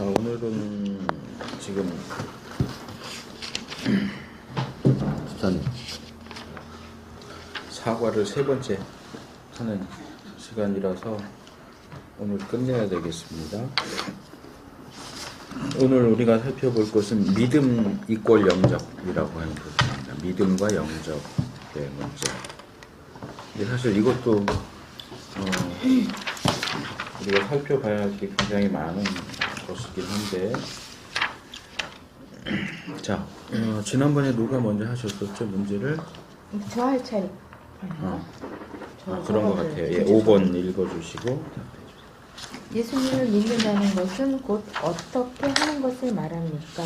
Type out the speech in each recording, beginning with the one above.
자, 오늘은 지금 집사님 사과를 세 번째 하는 시간이라서 오늘 끝내야 되겠습니다. 오늘 우리가 살펴볼 것은 믿음 이꼴 영접이라고 하는 것입니다. 믿음과 영접의 문제. 근데 사실 이것도 우리가 살펴봐야 할 게 굉장히 많은 것이긴 한데, 자, 지난번에 누가 먼저 하셨었죠, 문제를? 저 할 차례. 그런 것 같아요. 예, 5번 읽어주시고. 예수님을 믿는다는 것은 곧 어떻게 하는 것을 말합니까?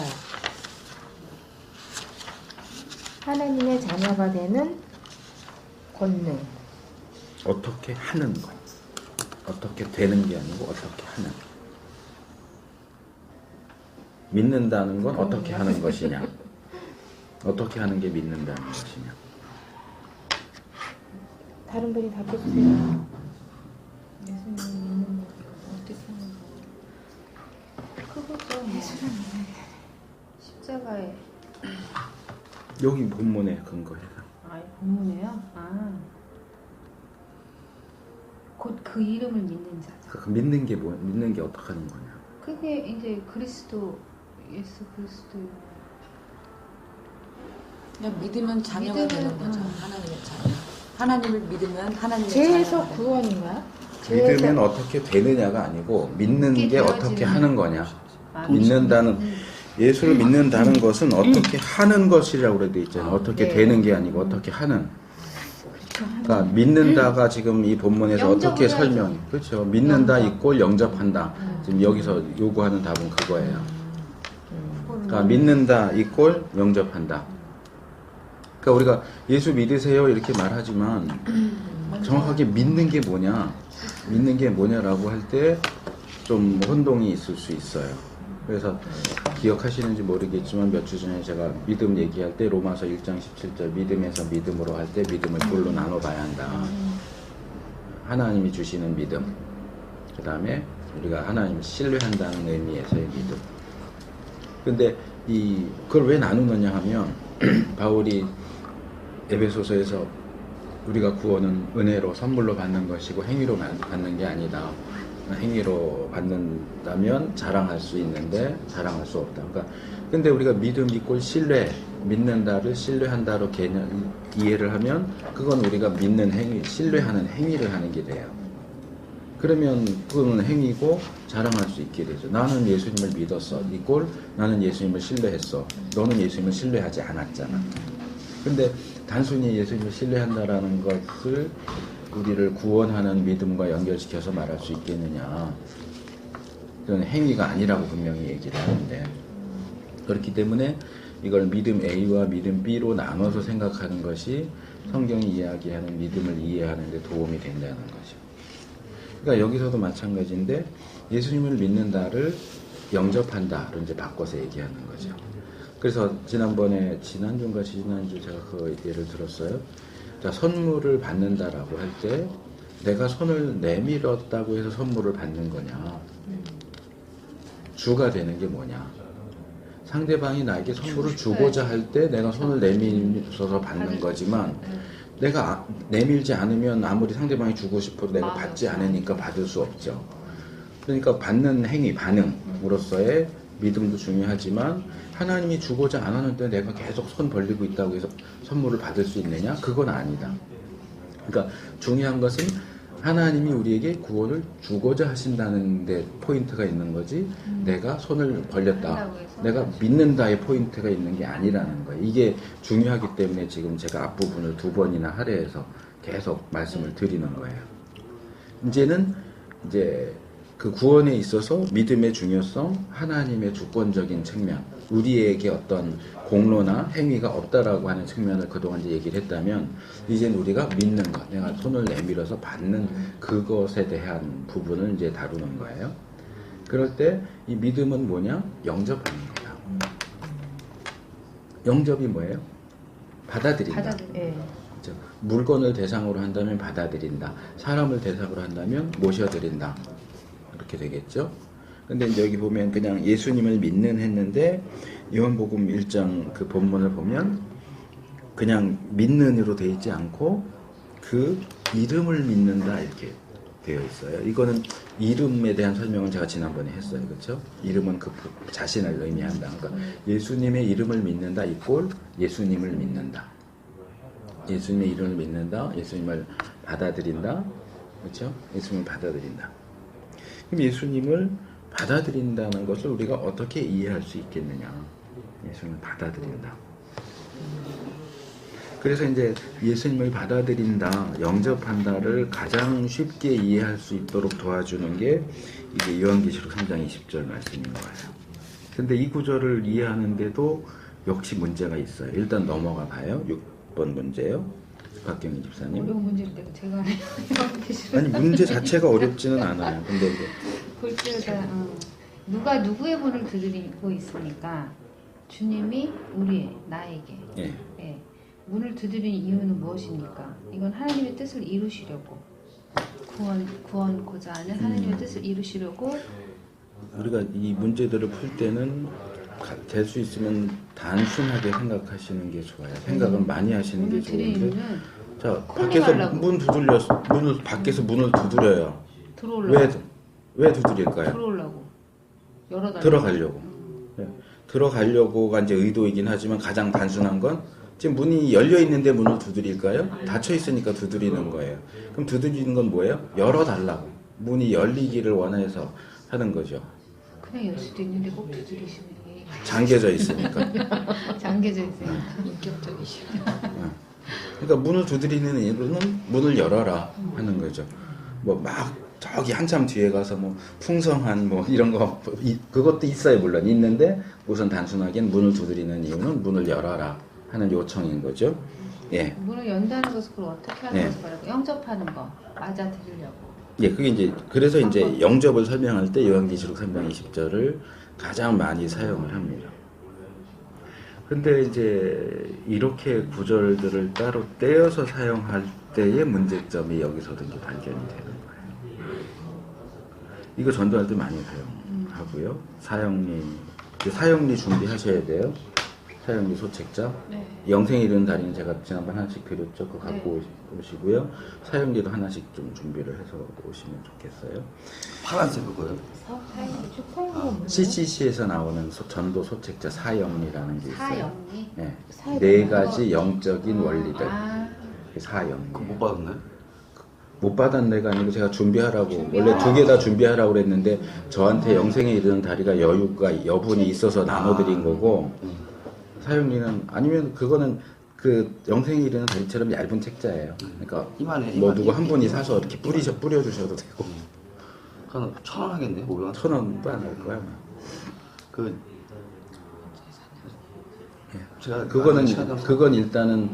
하나님의 자녀가 되는 권능. 어떻게 하는 것. 어떻게 되는 게 아니고 어떻게 하는. 믿는다는 건 어떻게 하는 것이냐. 어떻게 하는 게 믿는다는 것이냐. 다른 분이 답해주세요. 예수님을 믿는 것 어떻게 하는 거? 그거죠. 예수님을 십자가에. 여기 본문에 근거해서. 본문에요? 곧 그 이름을 믿는 자죠. 그 믿는 게 뭐, 믿는 게 어떻게 하는 거냐. 그게 이제 그리스도, 예수 그리스도. 그냥 믿으면 자녀가 믿으면, 되는 거죠. 하나님의 자녀. 하나님을 믿으면 하나님의 죄에서 자녀가 되는 구원인가요? 믿으면 어떻게 되느냐가 아니고 믿는 게 어떻게 하는 거냐. 믿는다는 예수를 믿는다는 것은 어떻게 하는 것이라고 그래 돼 있잖아요. 어떻게 되는 게 아니고 어떻게 하는. 그러니까 믿는다가 지금 이 본문에서 어떻게 설명이 그렇죠. 믿는다 이꼴 영접한다. 지금 여기서 요구하는 답은 그거예요. 그러니까 믿는다 이꼴 영접한다. 그러니까 우리가 예수 믿으세요 이렇게 말하지만 정확하게 믿는 게 뭐냐, 믿는 게 뭐냐라고 할 때 좀 혼동이 있을 수 있어요. 그래서 기억하시는지 모르겠지만 몇 주 전에 제가 믿음 얘기할 때 로마서 1장 17절 믿음에서 믿음으로 할 때 믿음을 둘로 나눠봐야 한다. 하나님이 주시는 믿음, 그 다음에 우리가 하나님을 신뢰한다는 의미에서의 믿음. 근데 그걸 왜 나누느냐 하면 바울이 에베소서에서 우리가 구원은 은혜로 선물로 받는 것이고 행위로 받는 게 아니다. 행위로 받는다면 자랑할 수 있는데 자랑할 수 없다. 그러니까 근데 우리가 믿음 이꼴 신뢰, 믿는다를 신뢰한다로 개념 이해를 하면 그건 우리가 믿는 행위, 신뢰하는 행위를 하는 게 돼요. 그러면 그건 행위고 자랑할 수 있게 되죠. 나는 예수님을 믿었어. 이꼴 나는 예수님을 신뢰했어. 너는 예수님을 신뢰하지 않았잖아. 근데 단순히 예수님을 신뢰한다라는 것을 우리를 구원하는 믿음과 연결시켜서 말할 수 있겠느냐. 그건 행위가 아니라고 분명히 얘기를 하는데, 그렇기 때문에 이걸 믿음 A와 믿음 B로 나눠서 생각하는 것이 성경이 이야기하는 믿음을 이해하는 데 도움이 된다는 거죠. 그러니까 여기서도 마찬가지인데 예수님을 믿는다를 영접한다로 이제 바꿔서 얘기하는 거죠. 그래서 지난주인가 지난주 제가 그 예를 들었어요. 자, 선물을 받는다라고 할 때 내가 손을 내밀었다고 해서 선물을 받는 거냐, 주가 되는 게 뭐냐. 상대방이 나에게 선물을 주고자 할 때 내가 손을 내밀어서 받는 거지만 내가 내밀지 않으면 아무리 상대방이 주고 싶어도 내가 받지 않으니까 받을 수 없죠. 그러니까 받는 행위, 반응으로서의 믿음도 중요하지만 하나님이 주고자 안 하는데 내가 계속 손 벌리고 있다고 해서 선물을 받을 수 있느냐? 그건 아니다. 그러니까 중요한 것은 하나님이 우리에게 구원을 주고자 하신다는 데 포인트가 있는 거지 내가 손을 벌렸다, 내가 믿는다의 포인트가 있는 게 아니라는 거예요. 이게 중요하기 때문에 지금 제가 앞부분을 2번이나 할애해서 계속 말씀을 드리는 거예요. 이제는 그 구원에 있어서 믿음의 중요성, 하나님의 주권적인 측면, 우리에게 어떤 공로나 행위가 없다라고 하는 측면을 그동안 이제 얘기를 했다면, 이제는 우리가 믿는 것, 내가 손을 내밀어서 받는 그것에 대한 부분을 이제 다루는 거예요. 그럴 때 이 믿음은 뭐냐? 영접하는 거야. 영접이 뭐예요? 받아들인다. 그렇죠? 물건을 대상으로 한다면 받아들인다. 사람을 대상으로 한다면 모셔드린다. 이렇게 되겠죠. 근데 이제 여기 보면 그냥 예수님을 믿는 했는데 요한복음 1장 그 본문을 보면 그냥 믿는으로 되어 있지 않고 그 이름을 믿는다 이렇게 되어 있어요. 이거는 이름에 대한 설명은 제가 지난번에 했어요. 그렇죠? 이름은 그 자신을 의미한다. 그러니까 예수님의 이름을 믿는다 이꼴 예수님을 믿는다. 예수님의 이름을 믿는다. 예수님을 받아들인다. 그렇죠? 예수님을 받아들인다. 그럼 예수님을 받아들인다는 것을 우리가 어떻게 이해할 수 있겠느냐? 예수님을 받아들인다. 그래서 이제 예수님을 받아들인다, 영접한다를 가장 쉽게 이해할 수 있도록 도와주는 게 이게 요한계시록 3장 20절 말씀인 거예요. 근데 이 구절을 이해하는데도 역시 문제가 있어요. 일단 넘어가 봐요. 6번 문제요. 박경희 집사님. 어려운 문제를 내가 제가 안 해요. 아니 문제 자체가 어렵지는 않아요. 근데 이제 볼 때가 누가 누구의 분을 두드리고 있으니까 주님이 나에게 예. 예, 문을 두드리는 이유는 무엇입니까? 이건 하나님의 뜻을 이루시려고 구원고자 하는 하나님의 뜻을 이루시려고 우리가 이 문제들을 풀 때는 될 수 있으면 단순하게 생각하시는 게 좋아요. 생각은 많이 하시는 게 문을 좋은데 드리는 자 밖에서 밖에서 문을 두드려요. 들어오려고 왜 두드릴까요? 들어오려고 열어달라고 들어가려고. 네. 들어가려고가 이제 의도이긴 하지만 가장 단순한 건 지금 문이 열려 있는데 문을 두드릴까요? 닫혀 있으니까 두드리는 거예요. 그럼 두드리는 건 뭐예요? 열어달라고. 문이 열리기를 원해서 하는 거죠. 그냥 열 수도 있는데 꼭 두드리시는 게 잠겨져 있으니까. 잠겨져 있으니까 인격적이시고. 그러니까 문을 두드리는 이유는 문을 열어라 하는 거죠. 뭐 막 저기 한참 뒤에 가서 뭐 풍성한 뭐 이런 거 그것도 있어요. 물론 있는데 우선 단순하게는 문을 두드리는 이유는 문을 열어라 하는 요청인 거죠. 예. 문을 연다는 것을 그걸 어떻게 하는 네. 것을 말하고 영접하는 거 맞아들이려고. 예, 그게 이제 그래서 이제 영접을 설명할 때 요한계시록 3장 20절을 가장 많이 사용을 합니다. 근데 이제 이렇게 구절들을 따로 떼어서 사용할 때의 문제점이 여기서도 이제 발견이 되는 거예요. 이거 전도할 때 많이 사용하고요. 사형리 준비하셔야 돼요. 사형리 소책자. 네. 영생에 이르는 달인은 제가 지난번 하나씩 드렸죠. 그거 갖고 오시고요. 사형리도 하나씩 좀 준비를 해서 오시면 좋겠어요. 파란색 그거요? CCC에서 나오는 전도 소책자 사형리라는 게 있어요. 사형리? 네. 네 가지 영적인 원리들. 사형리. 그거 못 받았나요? 못 받은 데가 아니고 제가 준비하라고 원래 두 개 다 준비하라고 그랬는데 저한테 영생에 이르는 다리가 여분이 있어서 나눠드린 거고 사형리는 아니면 그거는 그 영생에 이르는 다리처럼 얇은 책자예요. 그러니까 뭐 누구 한 분이 사서 이렇게 뿌려주셔도 되고. 그럼 1,000원 하겠네, 500원. 1,000원도 안 할 거야. 제가 그건 일단은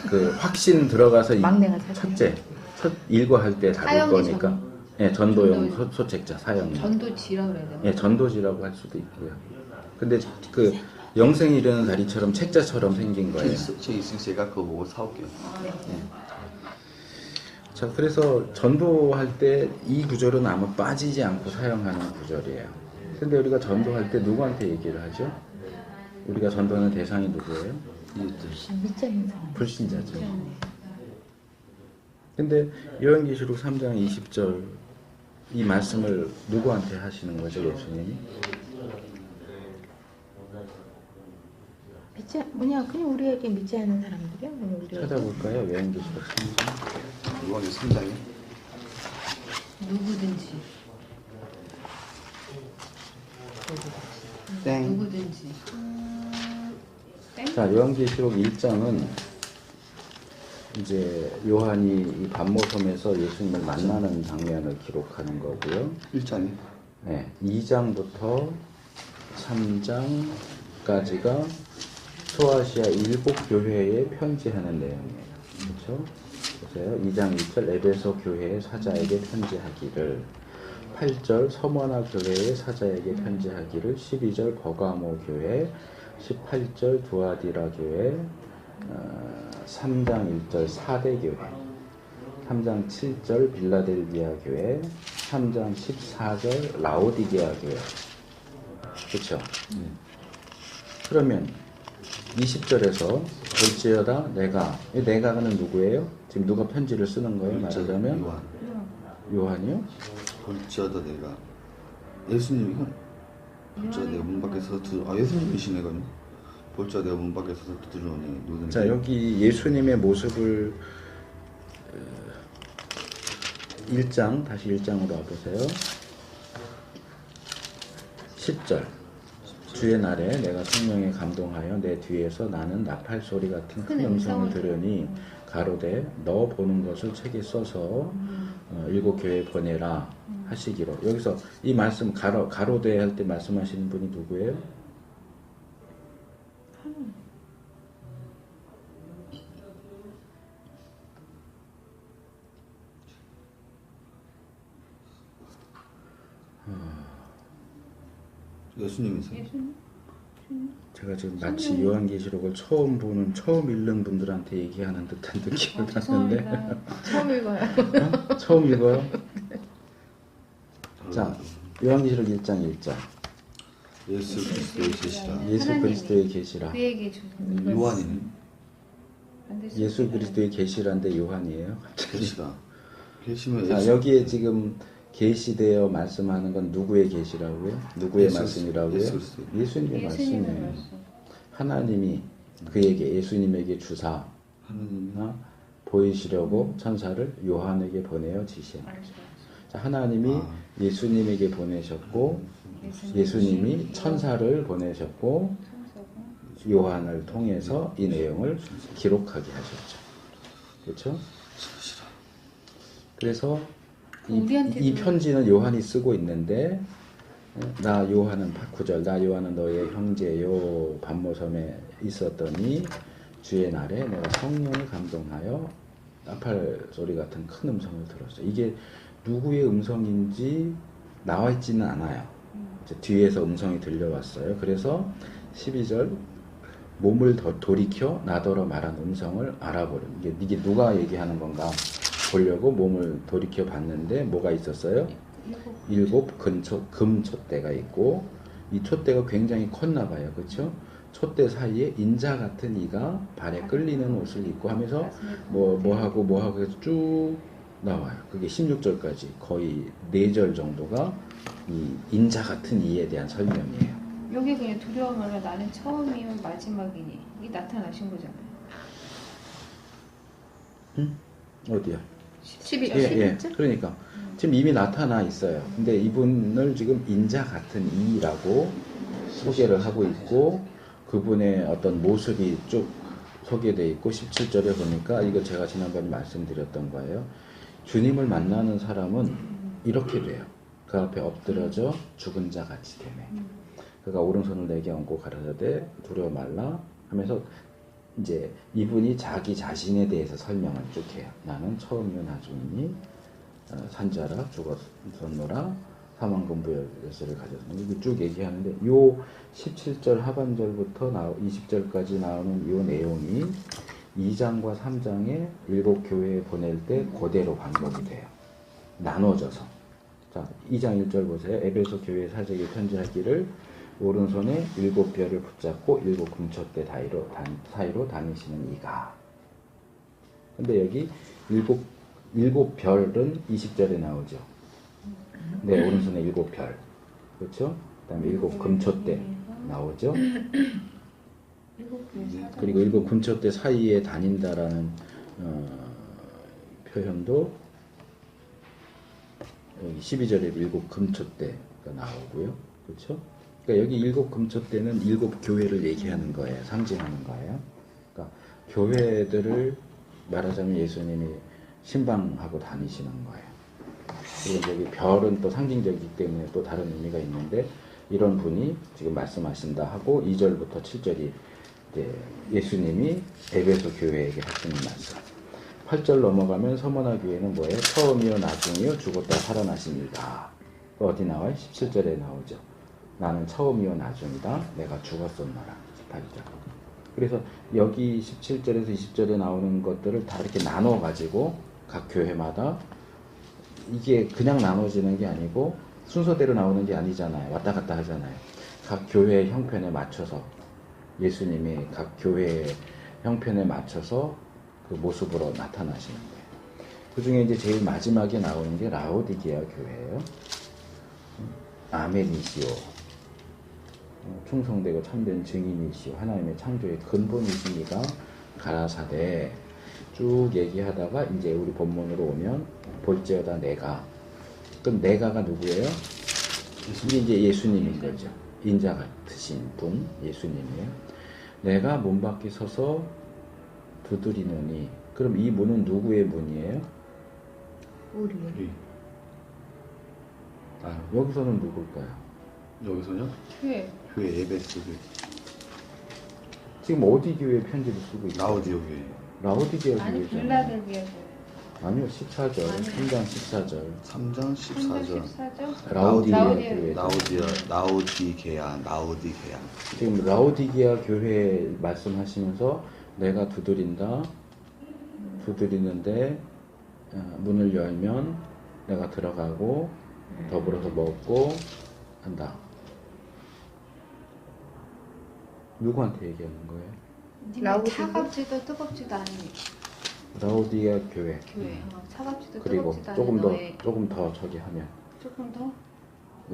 그 확신 들어가서 막내가 첫째 첫 일과할 때 다룰 사형리 거니까. 예, 전도용 소책자 사형리. 전도지라고 그래야 되나? 예, 전도지라고 할 수도 있고요. 근데 그 영생에 이르는 다리처럼 책자처럼 생긴 거예요. 제 있으니까 제가 그거 보고 사올게요. 자, 그래서 전도할 때 이 구절은 아마 빠지지 않고 사용하는 구절이에요. 근데 우리가 전도할 때 누구한테 얘기를 하죠? 우리가 전도하는 대상이 누구예요? 불신자죠. 근데 요한계시록 3장 20절 이 말씀을 누구한테 하시는 거죠, 예수님이? 그냥 우리에게 믿지 않는 사람들이야. 찾아볼까요? 요한계시록 3장. 요한계 3장에 누구든지. 땡. 누구든지. 땡? 자, 요한계시록 1장은 이제 요한이 이 반모섬에서 예수님을 만나는 장면을 기록하는 거고요. 1장에 네, 2장부터 3장까지가 소아시아 7교회에 편지하는 내용이에요. 그렇죠? 보세요. 2장 1절 에베소 교회의 사자에게 편지하기를 8절 서머나 교회의 사자에게 편지하기를 12절 버가모 교회 18절 두아디라 교회 3장 1절 사대 교회 3장 7절 빌라델비아 교회 3장 14절 라오디게아 교회. 그렇죠? 그러면 20절에서 볼지어다 내가는 누구예요? 지금 누가 편지를 쓰는 거예요? 말하자면 요한. 요한이요? 볼지어다 내가 예수님이건 볼지어다 내가 문 밖에 서서 예수님이시네 그럼. 볼지어다 내가 문 밖에 서서 두드러니 누구든지. 자, 여기 예수님의 모습을 1장 다시 1장으로 와보세요. 10절 주의 날에 내가 성령에 감동하여 내 뒤에서 나는 나팔 소리 같은 큰 음성을 들으니 가로되 너 보는 것을 책에 써서 일곱 교회에 보내라 하시기로. 여기서 이 말씀 가로되 할 때 말씀하시는 분이 누구예요? 예수님이세요? 예수님? 제가 지금 마치 요한계시록을 처음 읽는 분들한테 얘기하는 듯한 느낌을 받는데 죄송합니다. 처음 읽어요. 처음 읽어요? 자, 요한계시록 1장 1절 예수 그리스도의 계시라. 예수 하나님이 그리스도의 계시라. 그에게 주신 요한이네. 예수 그리스도의 계시라인데 요한이에요. 갑자기. 계시라. 계시면 자, 여기에 지금 계시되어 말씀하는 건 누구의 계시라고요? 누구의 예수, 말씀이라고요? 예수 그리스도. 예수님의 예수님의 말씀이에요. 말씀. 하나님이 그에게 예수님에게 주사 하느님이 보이시려고 천사를 요한에게 보내어 지시한 거죠. 자, 하나님이 예수님에게 보내셨고 예수님이 천사를 보내셨고 요한을 통해서 이 내용을 기록하게 하셨죠. 그렇죠? 그래서 이 편지는 요한이 쓰고 있는데 나 요한은 9절 나 요한은 너의 형제요 반모섬에 있었더니 주의 날에 내가 성령을 감동하여 나팔 소리 같은 큰 음성을 들었어. 이게 누구의 음성인지 나와 있지는 않아요. 이제 뒤에서 음성이 들려왔어요. 그래서 12절 몸을 더 돌이켜 나더러 말한 음성을 알아보려. 이게 누가 얘기하는 건가 보려고 몸을 돌이켜 봤는데 뭐가 있었어요? 일곱 금촛대가 있고 이 촛대가 굉장히 컸나 봐요. 그렇죠? 촛대 사이에 인자 같은 이가 발에 끌리는 옷을 입고 하면서 뭐하고 해서 쭉 나와요. 그게 16절까지 거의 4절 정도가 이 인자 같은 이에 대한 설명이에요. 여기 그냥 두려워 말라 나는 처음이요 마지막이니 이게 나타나신 거잖아요. 어디야? 12, 예. 11절? 그러니까 지금 이미 나타나 있어요. 근데 이분을 지금 인자 같은 이라고 소개를 하고 있고 그분의 어떤 모습이 쭉 소개되어 있고 17절에 보니까 이거 제가 지난번에 말씀드렸던 거예요. 주님을 만나는 사람은 이렇게 돼요. 그 앞에 엎드려져 죽은 자 같이 되네. 그가 오른손을 내게 얹고 가라사대 두려워 말라 하면서 이제 이분이 자기 자신에 대해서 설명을 쭉 해요. 나는 처음이요 나중이니 산자라 죽었노라 사망금부 열쇠를 가졌으니 이거 쭉 얘기하는데 요 17절 하반절부터 20절까지 나오는 요 내용이 2장과 3장에 7교회에 보낼 때 그대로 반복이 돼요. 나눠져서. 자, 2장 1절 보세요. 에베소 교회 사제에게 편지하기를 오른손에 7별을 붙잡고 7 금촛대 사이로 다니시는 이가. 근데 여기 7별은 20절에 나오죠. 네, 오른손에 7별. 그렇죠? 그 다음에 7 금촛대 나오죠. 그리고 7 금촛대 사이에 다닌다라는 표현도 여기 12절에 7 금촛대가 나오고요. 그렇죠? 그러니까 여기 7 금촛대는 7 교회를 얘기하는 거예요. 상징하는 거예요. 그러니까 교회들을 말하자면 예수님이 신방하고 다니시는 거예요. 그리고 여기 별은 또 상징적이기 때문에 또 다른 의미가 있는데 이런 분이 지금 말씀하신다 하고 2절부터 7절이 이제 예수님이 에베소 교회에게 하시는 말씀. 8절 넘어가면 서머나 교회는 뭐예요? 처음이요 나중이요 죽었다 살아나십니다. 어디 나와요? 17절에 나오죠. 나는 처음이요 나중이다. 내가 죽었었노라. 18절. 그래서 여기 17절에서 20절에 나오는 것들을 다 이렇게 나눠 가지고 각 교회마다 이게 그냥 나눠지는 게 아니고 순서대로 나오는 게 아니잖아요. 왔다 갔다 하잖아요. 각 교회의 형편에 맞춰서 예수님이 각 교회의 형편에 맞춰서 그 모습으로 나타나시는 거예요. 그 중에 이제 제일 마지막에 나오는 게 라오디게아 교회예요. 아멘이시오. 충성되고 참된 증인이시오. 하나님의 창조의 근본이시니가 가라사대 쭉 얘기하다가 이제 우리 본문으로 오면 볼지어다 내가. 그럼 내가가 누구예요? 이게 이제 예수님인 거죠. 인자 같으신 분 예수님이에요. 내가 문 밖에 서서 두드리노니. 그럼 이 문은 누구의 문이에요? 우리의. 여기서는 누굴까요? 여기서요? 교회. 교회 예배 속에 지금 어디 교회 편지를 쓰고 있어요? 라오디오 교회. 라오디게아 아니 교회잖아요. 빌라델비아 교회. 아니요, 14절, 아니요. 3장 14절. 3장 14절. 14절. 라오디게아 라오디게아 교회. 나오디게아. 지금 라오디게아 교회 말씀하시면서 내가 두드리는데 문을 열면 내가 들어가고 더불어서 먹고 한다. 누구한테 얘기하는 거예요? 라오디게아? 차갑지도 뜨겁지도 않은 라오디게아 교회. 교회. 차갑지도 그리고 뜨겁지도 않은 조금 너의 더 저기 하면 조금 더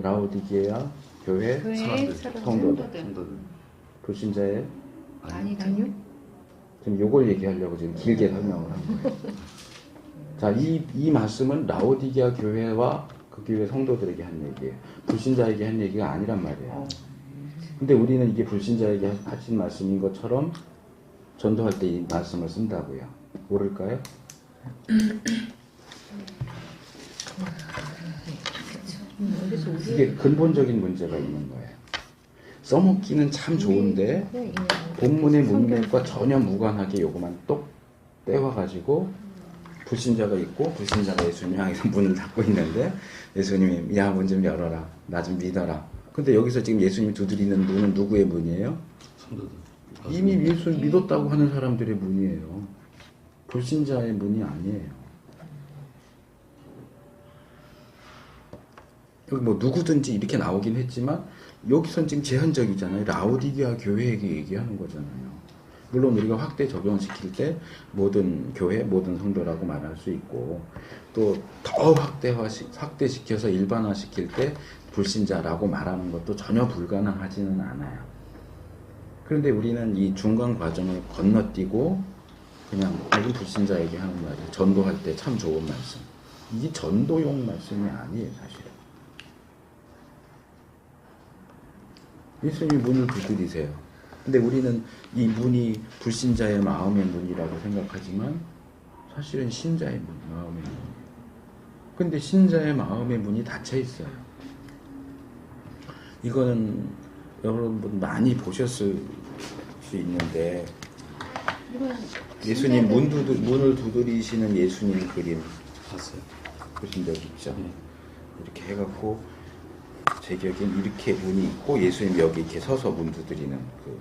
라오디게아 교회 교회의 성도들. 성도들. 불신자의 아니요. 지금 요걸 얘기하려고 지금 길게 설명을 한 거예요. 자, 이 말씀은 라오디게아 교회와 그 교회 성도들에게 한 얘기예요. 불신자에게 한 얘기가 아니란 말이에요. 근데 우리는 이게 불신자에게 하신 말씀인 것처럼 전도할 때 이 말씀을 쓴다고요. 모를까요? 이게 근본적인 문제가 있는 거예요. 써먹기는 참 좋은데 본문의 문맥과 전혀 무관하게 요거만 똑 떼와가지고 불신자가 있고 불신자가 예수님 향해서 문을 닫고 있는데 예수님이 야, 문 좀 열어라. 나 좀 믿어라. 근데 여기서 지금 예수님이 두드리는 문은 누구의 문이에요? 성도들. 이미 예수 믿었다고 하는 사람들의 문이에요. 불신자의 문이 아니에요. 여기 뭐 누구든지 이렇게 나오긴 했지만 여기선 지금 제한적이잖아요. 라오디게아 교회에게 얘기하는 거잖아요. 물론 우리가 확대 적용시킬 때 모든 교회, 모든 성도라고 말할 수 있고 또 더 확대시켜서 일반화시킬 때 불신자라고 말하는 것도 전혀 불가능하지는 않아요. 그런데 우리는 이 중간 과정을 건너뛰고 그냥 이건 불신자에게 하는 말이에요. 전도할 때 참 좋은 말씀. 이게 전도용 말씀이 아니에요, 사실은. 예수님이 문을 두드리세요. 근데 우리는 이 문이 불신자의 마음의 문이라고 생각하지만 사실은 신자의 문, 마음의 문. 근데 신자의 마음의 문이 닫혀 있어요. 이거는 여러분 많이 보셨을 수 있는데 예수님 문을 두드리시는 예수님 그림 봤어요. 보신 적 있죠? 이렇게 해갖고 제 기억엔 이렇게 문이 있고 예수님 여기 이렇게 서서 문 두드리는 그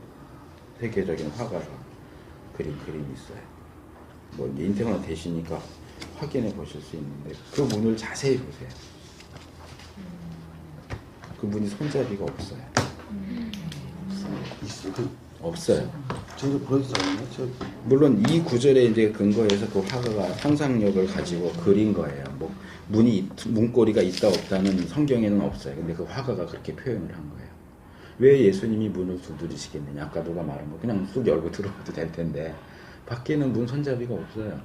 세계적인 화가가 그림이 있어요. 뭐 인터넷 되시니까 확인해 보실 수 있는데 그 문을 자세히 보세요. 그 문이 손잡이가 없어요. 있어. 없어요. 제가 보여주잖아요. 물론 이 구절에 이제 근거해서 그 화가가 상상력을 가지고 그린 거예요. 뭐 문고리가 있다 없다는 성경에는 없어요. 근데 그 화가가 그렇게 표현을 한 거예요. 왜 예수님이 문을 두드리시겠느냐? 아까 누가 말한 거 그냥 쑥 열고 들어와도 될 텐데 밖에는 문 손잡이가 없어요.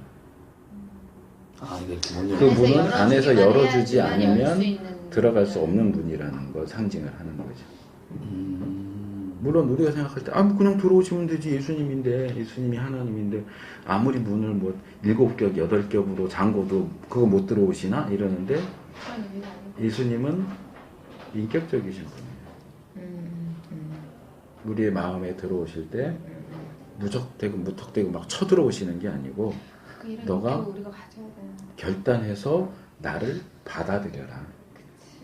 네. 그 문은 안에서 열어주지 열어주기만 할 않으면 수 있는 들어갈 수 없는 문이라는 걸 상징을 하는 거죠. 물론 우리가 생각할 때 그냥 들어오시면 되지. 예수님이 하나님인데 아무리 문을 뭐 7겹 8겹으로 잠궈도 그거 못 들어오시나? 이러는데 예수님은 인격적이신 분이에요. 우리의 마음에 들어오실 때 무턱대고 막 쳐들어오시는 게 아니고 너가 우리가 가져야 되는 결단해서 나를 받아들여라.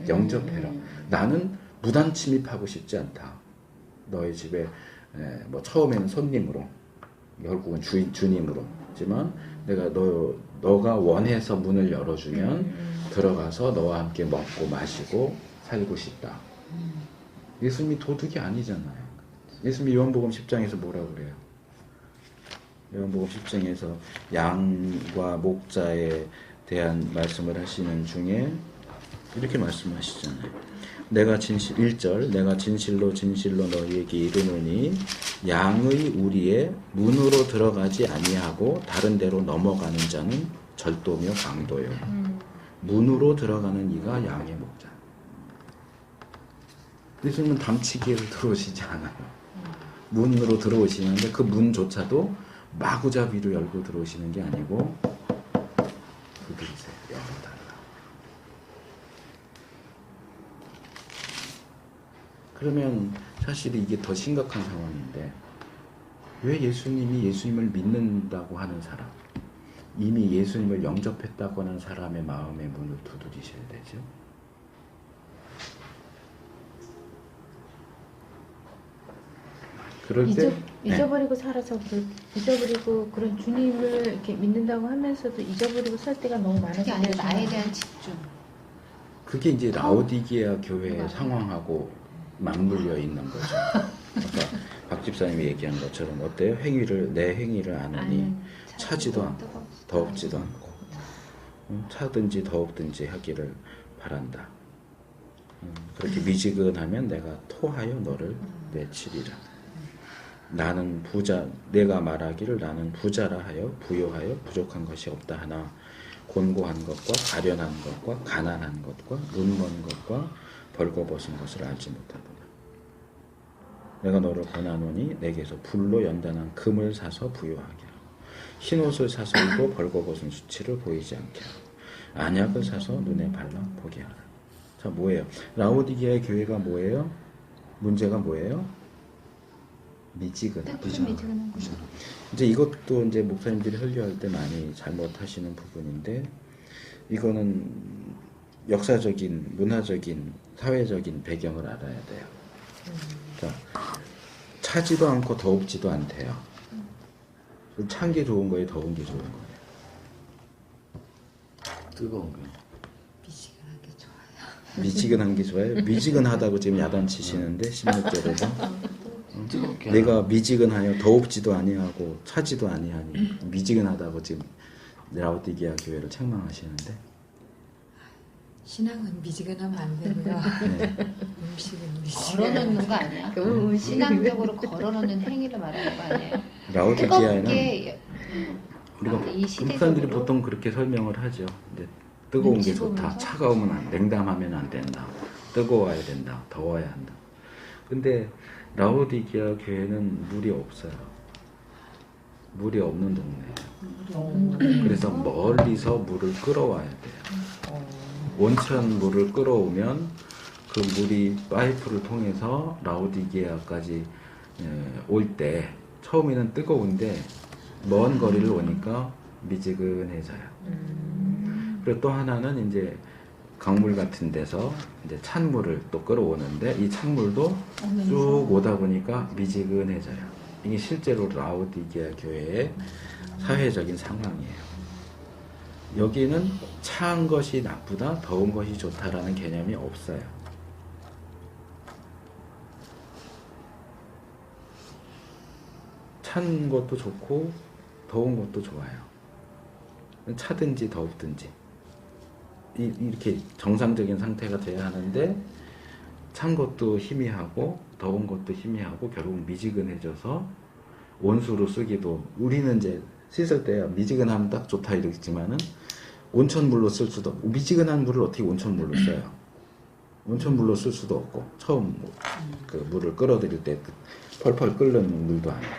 영접해라. 나는 무단 침입하고 싶지 않다. 너의 집에 뭐 처음에는 손님으로 결국은 주님으로 하지만 내가 너가 원해서 문을 열어주면 들어가서 너와 함께 먹고 마시고 살고 싶다. 예수님이 도둑이 아니잖아요. 예수님이 요한복음 10장에서 뭐라고 그래요? 요한복음 10장에서 양과 목자에 대한 말씀을 하시는 중에 이렇게 말씀하시잖아요. 내가 1절 내가 진실로 진실로 너희에게 이르노니 양의 우리의 문으로 들어가지 아니하고 다른 데로 넘어가는 자는 절도며 강도요. 문으로 들어가는 이가 양의 목자. 예수님은 담치기를 들어오시지 않아요. 문으로 들어오시는데 그 문조차도 마구잡이로 열고 들어오시는 게 아니고 그들이세요. 열어달라. 그러면 사실 이게 더 심각한 상황인데 왜 예수님이 예수님을 믿는다고 하는 사람, 이미 예수님을 영접했다고 하는 사람의 마음의 문을 두드리셔야 되죠? 그럴 때 잊어버리고 살아서 잊어버리고 그런 주님을 이렇게 믿는다고 하면서도 잊어버리고 살 때가 너무 많아서 그게 아니라 나에 대한 집중. 그게 이제 라오디게아 교회의 상황하고 맞물려 있는 거죠. 아까 박 집사님이 얘기한 것처럼 어때요? 내 행위를 아느니 차지도 않고 더웁지도 않고 차든지 더웁든지 하기를 바란다. 그렇게 미지근하면 내가 토하여 너를 내치리라. 나는 내가 말하기를 나는 부자라 하여 부요하여 부족한 것이 없다 하나 곤고한 것과 가련한 것과 가난한 것과 눈먼 것과 벌거벗은 것을 알지 못하도다. 내가 너를 권하노니 내게서 불로 연단한 금을 사서 부요하게 하고 흰옷을 사서 입고 벌거벗은 수치를 보이지 않게 하고 안약을 사서 눈에 발라 보게 하라. 자, 뭐예요? 라오디게아의 교회가 뭐예요? 문제가 뭐예요? 미지근한 거죠. 이제 이것도 이제 목사님들이 설교할 때 많이 잘못하시는 부분인데 이거는 역사적인, 문화적인, 사회적인 배경을 알아야 돼요. 자, 차지도 않고 더웁지도 않대요. 찬 게 좋은 거예요? 더운 게 좋은 거예요? 뜨거운 게. 미지근한 게 좋아요. 미지근한 게 좋아요? 미지근하다고 지금 야단치시는데 16절에서 뜨겁게. 내가 미지근하여 더웁지도 아니하고 차지도 아니하니 미지근하다고 지금 라오디게아 교회를 책망하시는데 신앙은 미지근하면 안 되고요. 네. 음식은 걸어놓는 거 아니야? 신앙적으로 걸어놓는 행위를 말하는 거 아니에요? 라오디게아에는 뜨겁게 우리가 이 시대적으로 목사님들이 보통 그렇게 설명을 하죠. 이제 뜨거운 게 눈치 좋다. 보면서? 차가우면 냉담하면 안 된다. 뜨거워야 된다. 더워야 한다. 근데 라오디게아 교회는 물이 없어요. 물이 없는 동네예요. 그래서 멀리서 물을 끌어와야 돼요. 온천 물을 끌어오면 그 물이 파이프를 통해서 라오디게아까지 올 때 처음에는 뜨거운데 먼 거리를 오니까 미지근해져요. 그리고 또 하나는 이제 강물 같은 데서 이제 찬물을 또 끌어오는데 이 찬물도 쭉 오다 보니까 미지근해져요. 이게 실제로 라오디게아 교회의 사회적인 상황이에요. 여기는 차은 것이 나쁘다, 더운 것이 좋다라는 개념이 없어요. 찬 것도 좋고 더운 것도 좋아요. 차든지 더웁든지 이렇게 정상적인 상태가 돼야 하는데 찬 것도 희미하고 더운 것도 희미하고 결국 미지근해져서 온수로 쓰기도 우리는 이제 씻을 때 미지근하면 딱 좋다 이러겠지만은 온천물로 쓸 수도 없고 미지근한 물을 어떻게 온천물로 써요? 온천물로 쓸 수도 없고 처음 그 물을 끌어들일 때 펄펄 끓는 물도 아니고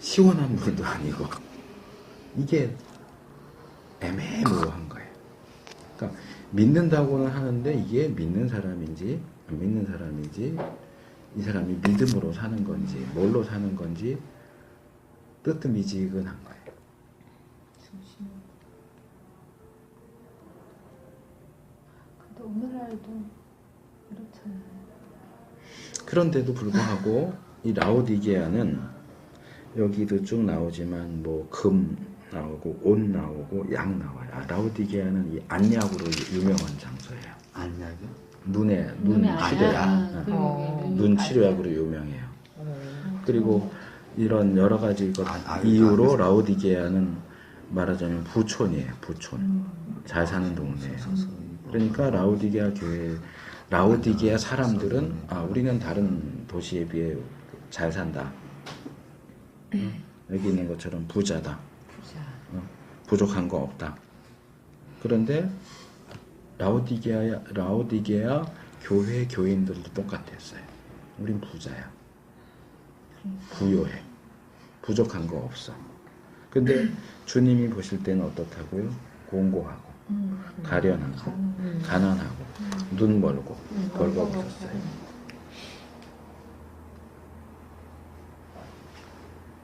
시원한 물도 아니고 이게 애매모호한 거예요. 그러니까 믿는다고는 하는데 이게 믿는 사람인지 안 믿는 사람인지 이 사람이 믿음으로 사는 건지 뭘로 사는 건지 뜨뜻미지근한 거예요. 근데 오늘날도 그렇잖아요. 그런데도 불구하고 이 라오디게아는 여기도 쭉 나오지만 뭐 금, 나오고 옷 나오고 약 나와요. 라오디게아는 이 안약으로 유명한 장소예요. 안약이요? 눈 눈에 치료약, 안약. 눈 치료약으로 유명해요. 그리고 이런 여러 가지 것 아, 이유로 알겠어요. 라오디게아는 말하자면 부촌이에요. 부촌. 잘 사는 동네예요. 그러니까 라오디게아 사람들은 우리는 다른 도시에 비해 잘 산다. 여기 있는 것처럼 부자다. 부족한 거 없다. 그런데 라오디게아 교회 교인들도 똑같았어요. 우린 부자야. 부요해. 부족한 거 없어. 근데 주님이 보실 때는 어떻다고요? 공고하고 가련하고 가난하고 눈 멀고 별거 없었어요.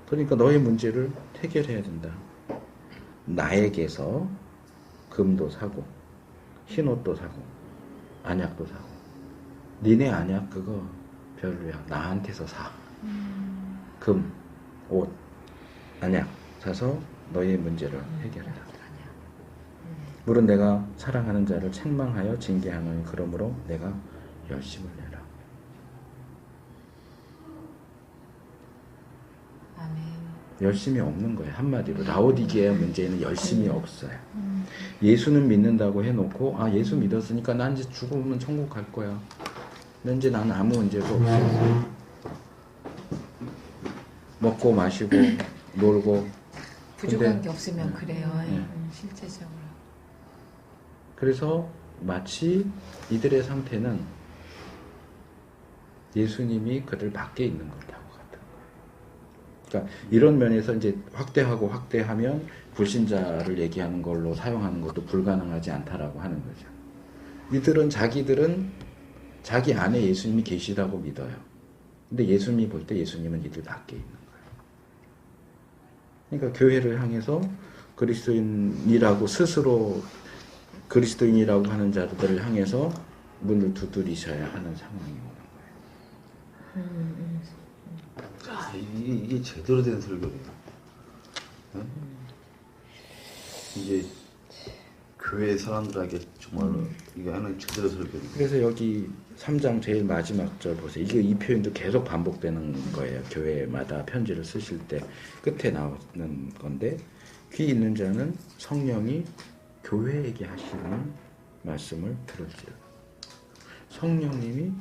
그러니까 너의 문제를 해결해야 된다. 나에게서 금도 사고 흰옷도 사고 안약도 사고 니네 안약 그거 별로야. 나한테서 사. 금, 옷, 안약 사서 너의 문제를 해결해라. 물론 내가 사랑하는 자를 책망하여 징계하노니 그러므로 내가 열심을 내라. 아멘. 열심이 없는 거예요. 한마디로 라오디게아 문제에는 열심이 없어요. 예수는 믿는다고 해놓고 예수 믿었으니까 난 이제 죽으면 천국 갈 거야. 이제 난 아무 문제도 없어. 먹고 마시고 놀고 부족한 근데- 게 없으면 그래요. 네. 실제적으로. 그래서 마치 이들의 상태는 예수님이 그들 밖에 있는 것하고 같은 거예요. 그러니까 이런 면에서 이제 확대하면 불신자를 얘기하는 걸로 사용하는 것도 불가능하지 않다라고 하는 거죠. 이들은 자기 안에 예수님이 계시다고 믿어요. 근데 예수님이 볼 때 예수님은 이들 밖에 있는 거예요. 그러니까 교회를 향해서 그리스도인이라고 스스로 그리스도인이라고 하는 자들을 향해서 문을 두드리셔야 하는 상황이 오는 거예요. 이게 제대로 된 설교예요. 네? 이게 교회 사람들에게 정말로 이게 하는 제대로 설교예요. 그래서 여기 3장 제일 마지막 절 보세요. 이 표현도 계속 반복되는 거예요. 교회마다 편지를 쓰실 때 끝에 나오는 건데 귀 있는 자는 성령이 교회에게 하시는 말씀을 들을지어다. 성령님이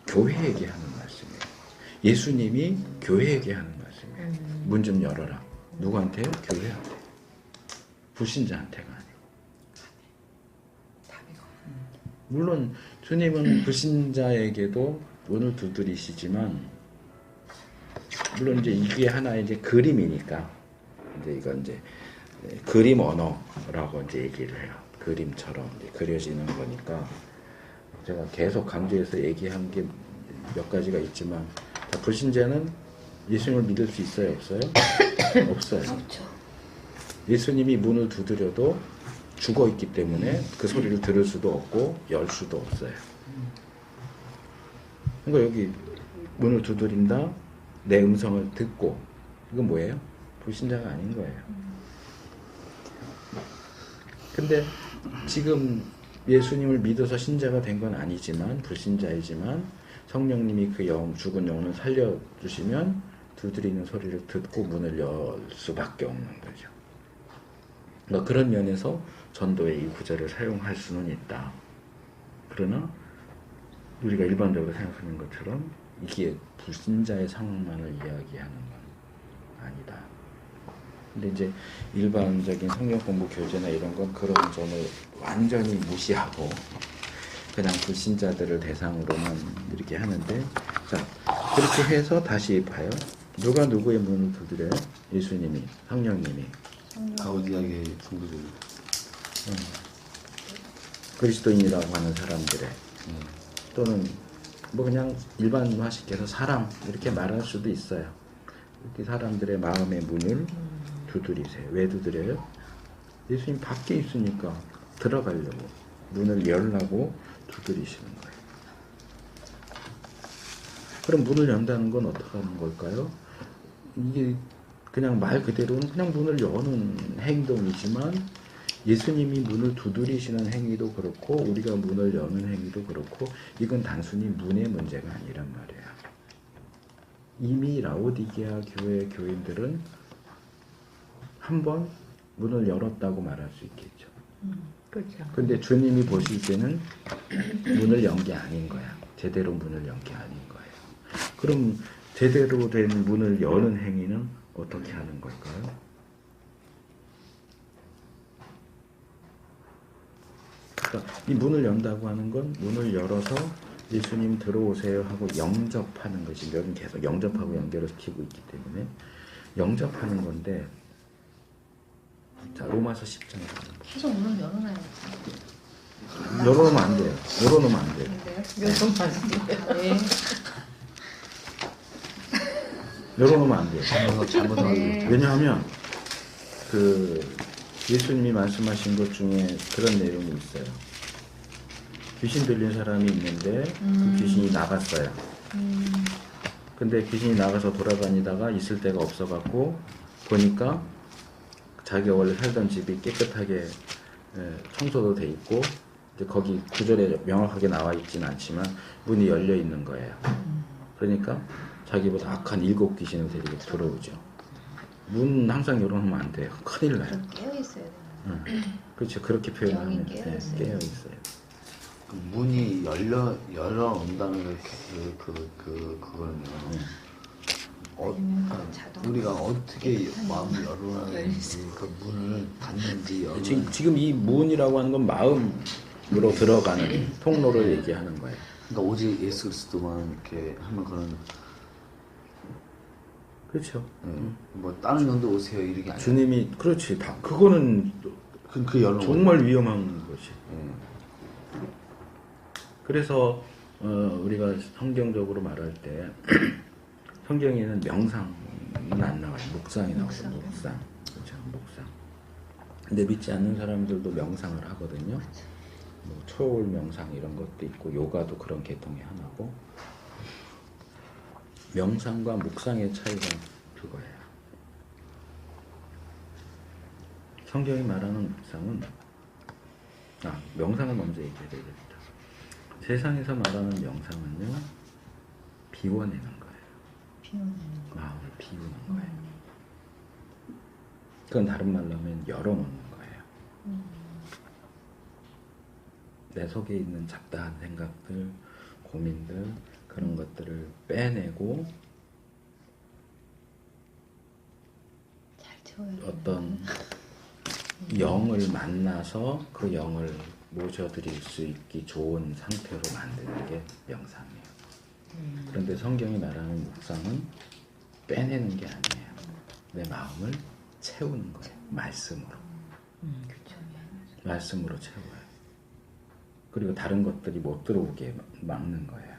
교회에게 하는 말씀이에요. 예수님이 교회에게 하는 말씀이에요. 문 좀 열어라. 누구한테요? 교회한테. 불신자한테가 아니고. 물론 주님은 불신자에게도 문을 두드리시지만 물론 이제 이게 하나의 이제 그림이니까 이제 이건 이제 그림 언어라고 이제 얘기를 해요. 그림처럼 이제 그려지는 거니까 제가 계속 강조해서 얘기한 게 몇 가지가 있지만 불신자는 예수님을 믿을 수 있어요? 없어요? 없어요. 예수님이 문을 두드려도 죽어 있기 때문에 그 소리를 들을 수도 없고 열 수도 없어요. 그러니까 여기 문을 두드린다, 내 음성을 듣고 이건 뭐예요? 불신자가 아닌 거예요. 근데 지금 예수님을 믿어서 신자가 된 건 아니지만 불신자이지만 성령님이 그 죽은 영혼을 살려주시면 두드리는 소리를 듣고 문을 열 수밖에 없는 거죠. 그러니까 그런 면에서 전도의 이 구절을 사용할 수는 있다. 그러나 우리가 일반적으로 생각하는 것처럼 이게 불신자의 상황만을 이야기하는 건 아니다. 근데 이제 일반적인 성경 공부 교재나 이런 건 그런 점을 완전히 무시하고 그냥 불신자들을 대상으로만 이렇게 하는데 자 그렇게 해서 다시 봐요. 누가 누구의 문을 두드려요? 예수님이, 성령님이. 라오디게아의 성도들. 그리스도인이라고 하는 사람들의 또는 뭐 그냥 일반화시켜서 사람 이렇게 말할 수도 있어요. 이렇게 사람들의 마음의 문을 두드리세요. 왜 두드려요? 예수님 밖에 있으니까 들어가려고 문을 열라고 두드리시는 거예요. 그럼 문을 연다는 건 어떻게 하는 걸까요? 이게 그냥 말 그대로는 그냥 문을 여는 행동이지만 예수님이 문을 두드리시는 행위도 그렇고 우리가 문을 여는 행위도 그렇고 이건 단순히 문의 문제가 아니란 말이에요. 이미 라오디게아 교회 교인들은 한번 문을 열었다고 말할 수 있겠죠. 그렇죠. 근데 주님이 보실 때는 문을 연 게 아닌 거야. 제대로 문을 연 게 아닌 거예요. 그럼 제대로 된 문을 여는 행위는 어떻게 하는 걸까요? 그러니까 이 문을 연다고 하는 건 문을 열어서 예수님 들어오세요 하고 영접하는 것이 여기 계속 영접하고 연결을 시키고 있기 때문에 영접하는 건데 자 로마서 10장 계속 문을 열어놔야지. 열어놓으면 안 돼요. 열어놓으면 안 돼요. 네. 열어놓으면 안 돼요. 잘못하면 네. 왜냐하면 그 예수님이 말씀하신 것 중에 그런 내용이 있어요. 귀신 들린 사람이 있는데 그 귀신이 나갔어요. 근데 귀신이 나가서 돌아다니다가 있을 데가 없어갖고 보니까 자기가 원래 살던 집이 깨끗하게 청소도 돼 있고 이제 거기 구절에 명확하게 나와 있지는 않지만 문이 열려 있는 거예요. 그러니까 자기보다 악한 7 귀신을 데리고 들어오죠. 문 항상 열어놓으면 안 돼요. 큰일 나요. 깨어 있어야 돼. 그렇죠. 그렇게 표현하면 영이 깨어 있어요. 깨어 있어요. 그 문이 열어온다는 그거는요. 우리가 어떻게 마음을 열어나는지 그 문을 닫는지 지금 이 문이라고 하는 건 마음으로 들어가는 통로를 얘기하는 거예요. 그러니까 오직 예수 그리스도만 이렇게 하면 그런 그렇죠. 뭐 다른 영도 오세요 이렇게 아니에요. 주님이 그렇지. 다 그거는 그 열어 정말 위험한 것이. 그래서 우리가 성경적으로 말할 때 성경에는 명상은 안 나와요. 묵상이 나와요. 묵상. 그렇죠. 묵상. 근데 믿지 않는 사람들도 명상을 하거든요. 뭐 초월 명상 이런 것도 있고 요가도 그런 계통의 하나고 명상과 묵상의 차이가 그거예요. 성경이 말하는 묵상은 명상을 먼저 얘기해야 되겠다. 세상에서 말하는 명상은요 비워내는 거예요. 마음을 비우는 거예요. 그건 다른 말로 하면 열어놓는 거예요. 내 속에 있는 잡다한 생각들, 고민들 그런 것들을 빼내고 잘 채워야 돼. 어떤 영을 만나서 그 영을 모셔드릴 수 있기 좋은 상태로 만드는 게 명상이에요. 그런데 성경이 말하는 묵상은 빼내는 게 아니에요. 내 마음을 채우는 거예요. 말씀으로. 말씀으로 채워요. 그리고 다른 것들이 못 들어오게 막는 거예요.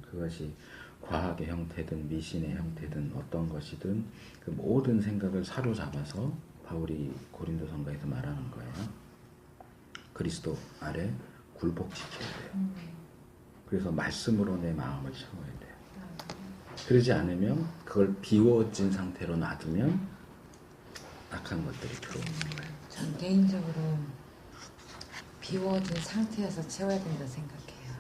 그것이 과학의 형태든 미신의 형태든 어떤 것이든 그 모든 생각을 사로잡아서 바울이 고린도 성가에서 말하는 거예요. 그리스도 아래 굴복시켜야 돼요. 그래서 말씀으로 내 마음을 채워야 돼요. 그러지 않으면 그걸 비워진 상태로 놔두면 악한 것들이 들어오는 거예요. 전 개인적으로 비워진 상태에서 채워야 된다 생각해요.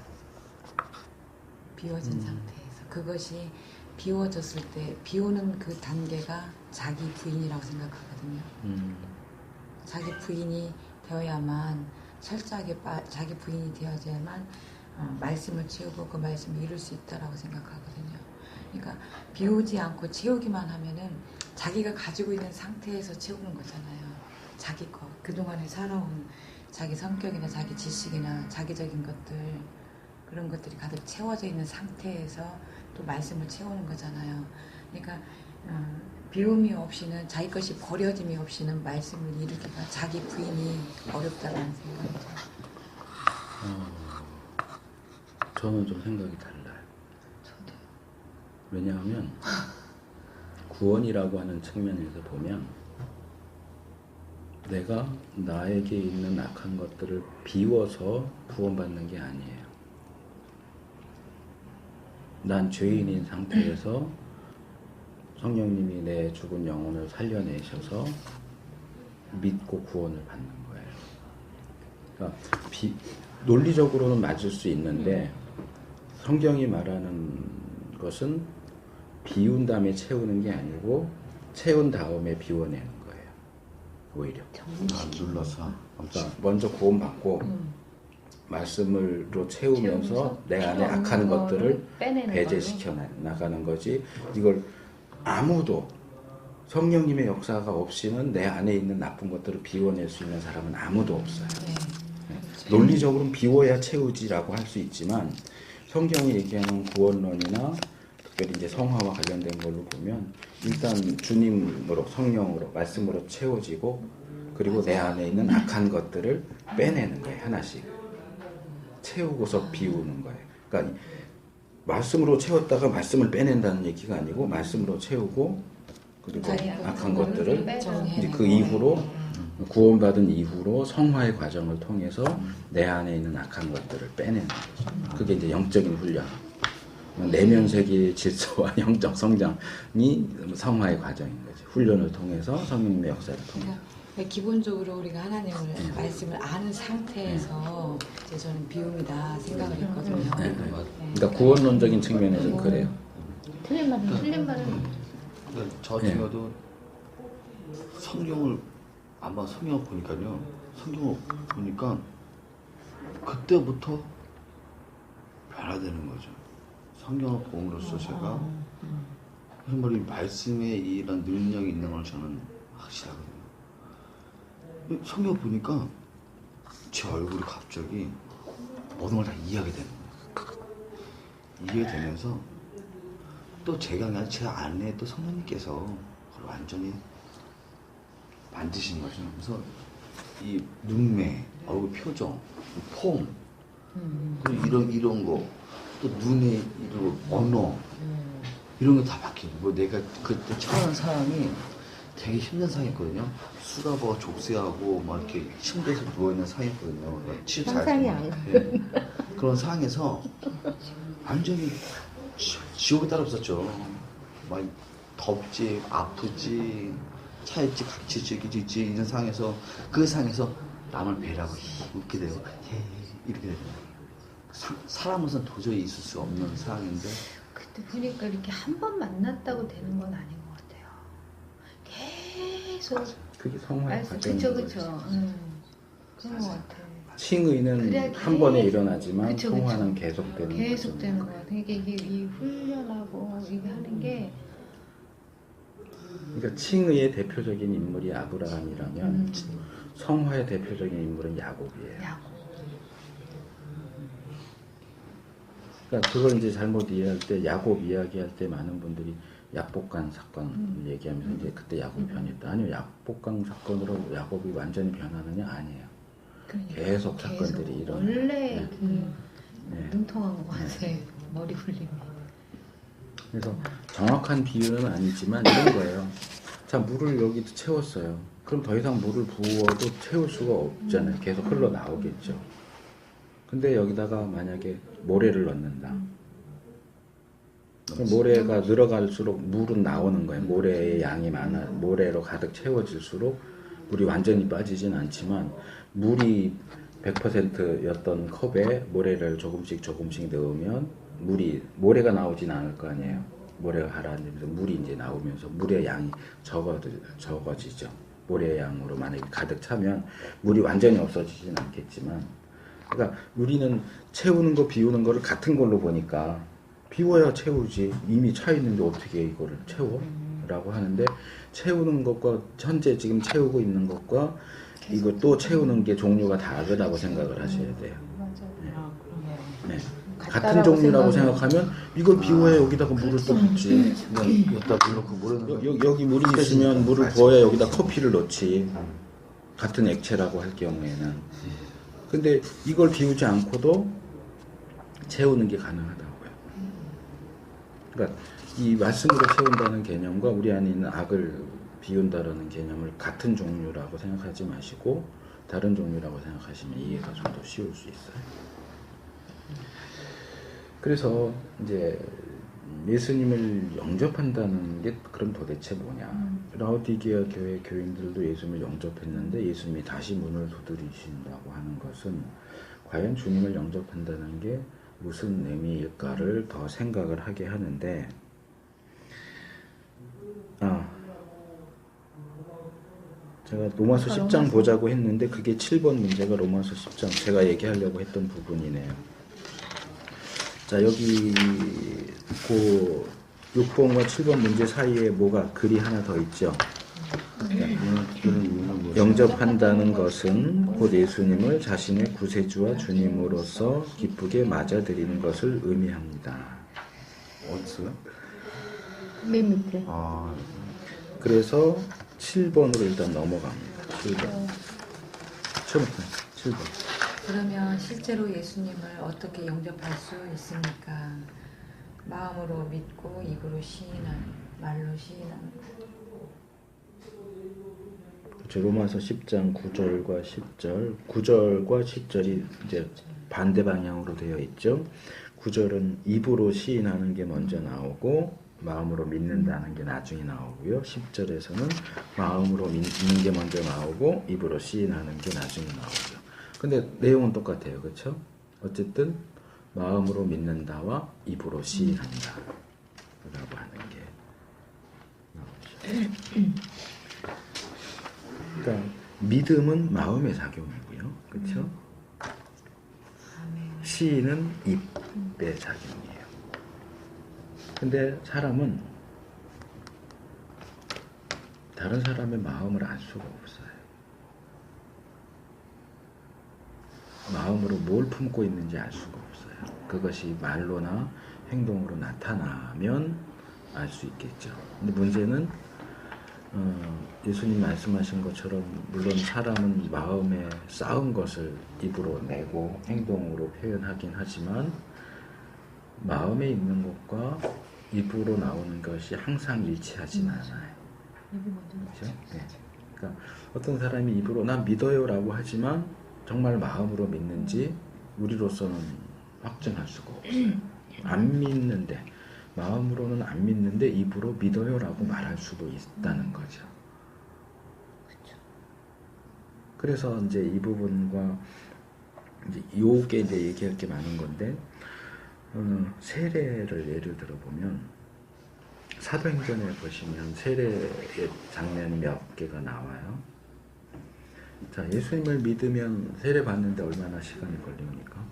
비워진 상태에서. 그것이 비워졌을 때 비우는 그 단계가 자기 부인이라고 생각하거든요. 자기 부인이 되어야만 철저하게 자기 부인이 되어야만 말씀을 채우고 그 말씀을 이룰 수 있다라고 생각하거든요. 그러니까 비우지 않고 채우기만 하면은 자기가 가지고 있는 상태에서 채우는 거잖아요. 자기 것, 그동안에 살아온 자기 성격이나 자기 지식이나 자기적인 것들 그런 것들이 가득 채워져 있는 상태에서 또 말씀을 채우는 거잖아요. 그러니까 비움이 없이는 자기 것이 버려짐이 없이는 말씀을 이루기가 자기 부인이 어렵다는 생각이죠. 저는 좀 생각이 달라요. 저도. 왜냐하면 구원이라고 하는 측면에서 보면 내가 나에게 있는 악한 것들을 비워서 구원받는 게 아니에요. 난 죄인인 상태에서 성령님이 내 죽은 영혼을 살려내셔서 믿고 구원을 받는 거예요. 그러니까 논리적으로는 맞을 수 있는데 성경이 말하는 것은 비운 다음에 채우는 게 아니고 채운 다음에 비워내는 거예요. 오히려. 눌러서. 그러니까 먼저 구원받고 말씀으로 채우면서 내 안에 악한 것들을 배제시켜 나가는 거지. 이걸 아무도 성령님의 역사가 없이는 내 안에 있는 나쁜 것들을 비워낼 수 있는 사람은 아무도 없어요. 논리적으로는 비워야 채우지라고 할 수 있지만 성경이 얘기하는 구원론이나 특별히 이제 성화와 관련된 걸로 보면 일단 주님으로 성령으로 말씀으로 채워지고 그리고 내 안에 있는 악한 것들을 빼내는 거예요. 하나씩 채우고서 비우는 거예요. 그러니까 말씀으로 채웠다가 말씀을 빼낸다는 얘기가 아니고 말씀으로 채우고 그리고 악한 것들을 이제 그 이후로 구원받은 이후로 성화의 과정을 통해서 내 안에 있는 악한 것들을 빼내는 거죠. 그게 이제 영적인 훈련. 내면 세계의 질서와 영적 성장이 성화의 과정인 거죠. 훈련을 통해서 성령님의 역사를 통해서. 그러니까 기본적으로 우리가 하나님을 말씀을 아는 상태에서 이제 저는 비움이다 생각을 했거든요. 그러니까 구원론적인 측면에서는 그래요. 틀린 말은 저 같은 경우도 성경을 아마 성경을 보니까요. 성경을 보니까 그때부터 변화되는 거죠. 성경을 봄으로써 제가 정말 이 말씀에 이런 능력이 있는 걸 저는 확실하거든요. 성경을 보니까 제 얼굴이 갑자기 모든 걸 다 이해하게 되는 거예요. 이해가 되면서 또 제가 아니라 제 안에 또 성령님께서 그걸 완전히 만드신 거죠. 그래서 이 눈매, 얼굴 표정, 폼, 그리고 이런 거, 또 눈의 이런 언어, 이런 거 다 바뀌고, 뭐 내가 그때 처한 상황이 되게 힘든 상황이었거든요. 수갑하고 족쇄하고 막 이렇게 침대에서 누워있는 상황이었거든요. 상상이 안 네. 그런 상황에서 완전히 지옥에 따라붙었죠. 막 덥지, 아프지, 차있지, 각지지, 있지, 이런 상황에서 그 상황에서 남을 배려하고 웃게 되고 이렇게 되죠. 사람으로서는 도저히 있을 수 없는 상황인데 그때 보니까 이렇게 한 번 만났다고 되는 건 아닌 것 같아요. 계속 그게 성화의 과정인 그쵸 거죠. 그런 것 같아요. 칭의는 한 번에 일어나지만 그쵸. 성화는 계속되는 계속 되는 거죠. 것 같아요. 이게 이 훈련하고 이게 하는 게 그러니까 칭의의 대표적인 인물이 아브라함이라면 성화의 대표적인 인물은 야곱이에요. 그러니까 그걸 이제 잘못 이해할 때 야곱 이야기할 때 많은 분들이 약복강 사건 얘기하면서 이제 그때 야곱이 변했다. 아니요, 약복강 사건으로 야곱이 완전히 변하느냐 아니에요. 계속 사건들이 일어나요. 원래 능통한 것 같아요. 머리 굴림이. 그래서 정확한 비유는 아니지만 이런 거예요. 자, 물을 여기도 채웠어요. 그럼 더 이상 물을 부어도 채울 수가 없잖아요. 계속 흘러나오겠죠. 근데 여기다가 만약에 모래를 넣는다. 그럼 모래가 늘어갈수록 물은 나오는 거예요. 모래의 양이 많아, 모래로 가득 채워질수록 물이 완전히 빠지진 않지만 물이 100%였던 컵에 모래를 조금씩 넣으면 모래가 나오진 않을 거 아니에요. 모래가 가라앉으면서 물이 이제 나오면서 물의 양이 적어지죠. 모래의 양으로 만약에 가득 차면 물이 완전히 없어지진 않겠지만, 그러니까 우리는 채우는 거 비우는 거를 같은 걸로 보니까 비워야 채우지 이미 차 있는데 어떻게 이거를 채워? 라고 하는데, 채우는 것과 현재 지금 채우고 있는 것과 이거 또 채우는 게 종류가 다르다고 생각을 하셔야 돼요. 네. 같은 종류라고 생각하면 이걸 비워야 여기다가 물을 또 붓지. 여기다 물 넣고 물을 여기 물이 있으면 물을 부어야 여기다 커피를 넣지. 같은 액체라고 할 경우에는. 근데 이걸 비우지 않고도 채우는 게 가능하다고요. 그러니까 이 말씀으로 채운다는 개념과 우리 안에 있는 악을 비운다라는 개념을 같은 종류라고 생각하지 마시고 다른 종류라고 생각하시면 이해가 좀 더 쉬울 수 있어요. 그래서 이제 예수님을 영접한다는 게 그럼 도대체 뭐냐? 라오디게아 교회 교인들도 예수님을 영접했는데 예수님이 다시 문을 두드리신다고 하는 것은 과연 주님을 영접한다는 게 무슨 의미일까를 더 생각을 하게 하는데, 제가 로마서 10장 보자고 했는데 그게 7번 문제가 로마서 10장 제가 얘기하려고 했던 부분이네요. 자, 여기 그 6번과 7번 문제 사이에 뭐가 글이 하나 더 있죠. 영접한다는 것은 곧 예수님을 자신의 구세주와 주님으로서 기쁘게 맞아들이는 것을 의미합니다. 어디서요? 맨 밑에. 그래서 7번으로 일단 넘어갑니다. 7번. 처음부터 7번. 그러면 실제로 예수님을 어떻게 영접할 수 있습니까? 마음으로 믿고 입으로 시인하는, 말로 시인하는. 그렇죠. 로마서 10장 9절과 10절, 9절과 10절이 이제 반대 방향으로 되어 있죠. 9절은 입으로 시인하는 게 먼저 나오고 마음으로 믿는다는 게 나중에 나오고요. 10절에서는 마음으로 믿는 게 먼저 나오고 입으로 시인하는 게 나중에 나오죠. 근데 내용은 똑같아요. 그렇죠? 어쨌든 마음으로 믿는다와 입으로 시인한다 라고 하는 게 나오죠. 그러니까 믿음은 마음의 작용이고요. 그렇죠? 시인은 입의 작용이에요. 근데 사람은 다른 사람의 마음을 알 수가 없어요. 마음으로 뭘 품고 있는지 알 수가 없어요. 그것이 말로나 행동으로 나타나면 알 수 있겠죠. 근데 문제는 예수님 말씀하신 것처럼 물론 사람은 마음에 쌓은 것을 입으로 내고 행동으로 표현하긴 하지만 마음에 있는 것과 입으로 나오는 것이 항상 일치하지는 않아요. 그렇죠? 네. 그러니까 어떤 사람이 입으로 난 믿어요라고 하지만 정말 마음으로 믿는지 우리로서는 확증할 수가 없어요. 안 믿는데 마음으로는 안 믿는데 입으로 믿어요라고 말할 수도 있다는 거죠. 그래서 이제 이 부분과 이제 요게 이제 얘기할 게 많은 건데 세례를 예를 들어 보면 사도행전에 보시면 세례의 장면이 몇 개가 나와요. 자, 예수님을 믿으면 세례 받는데 얼마나 시간이 걸립니까?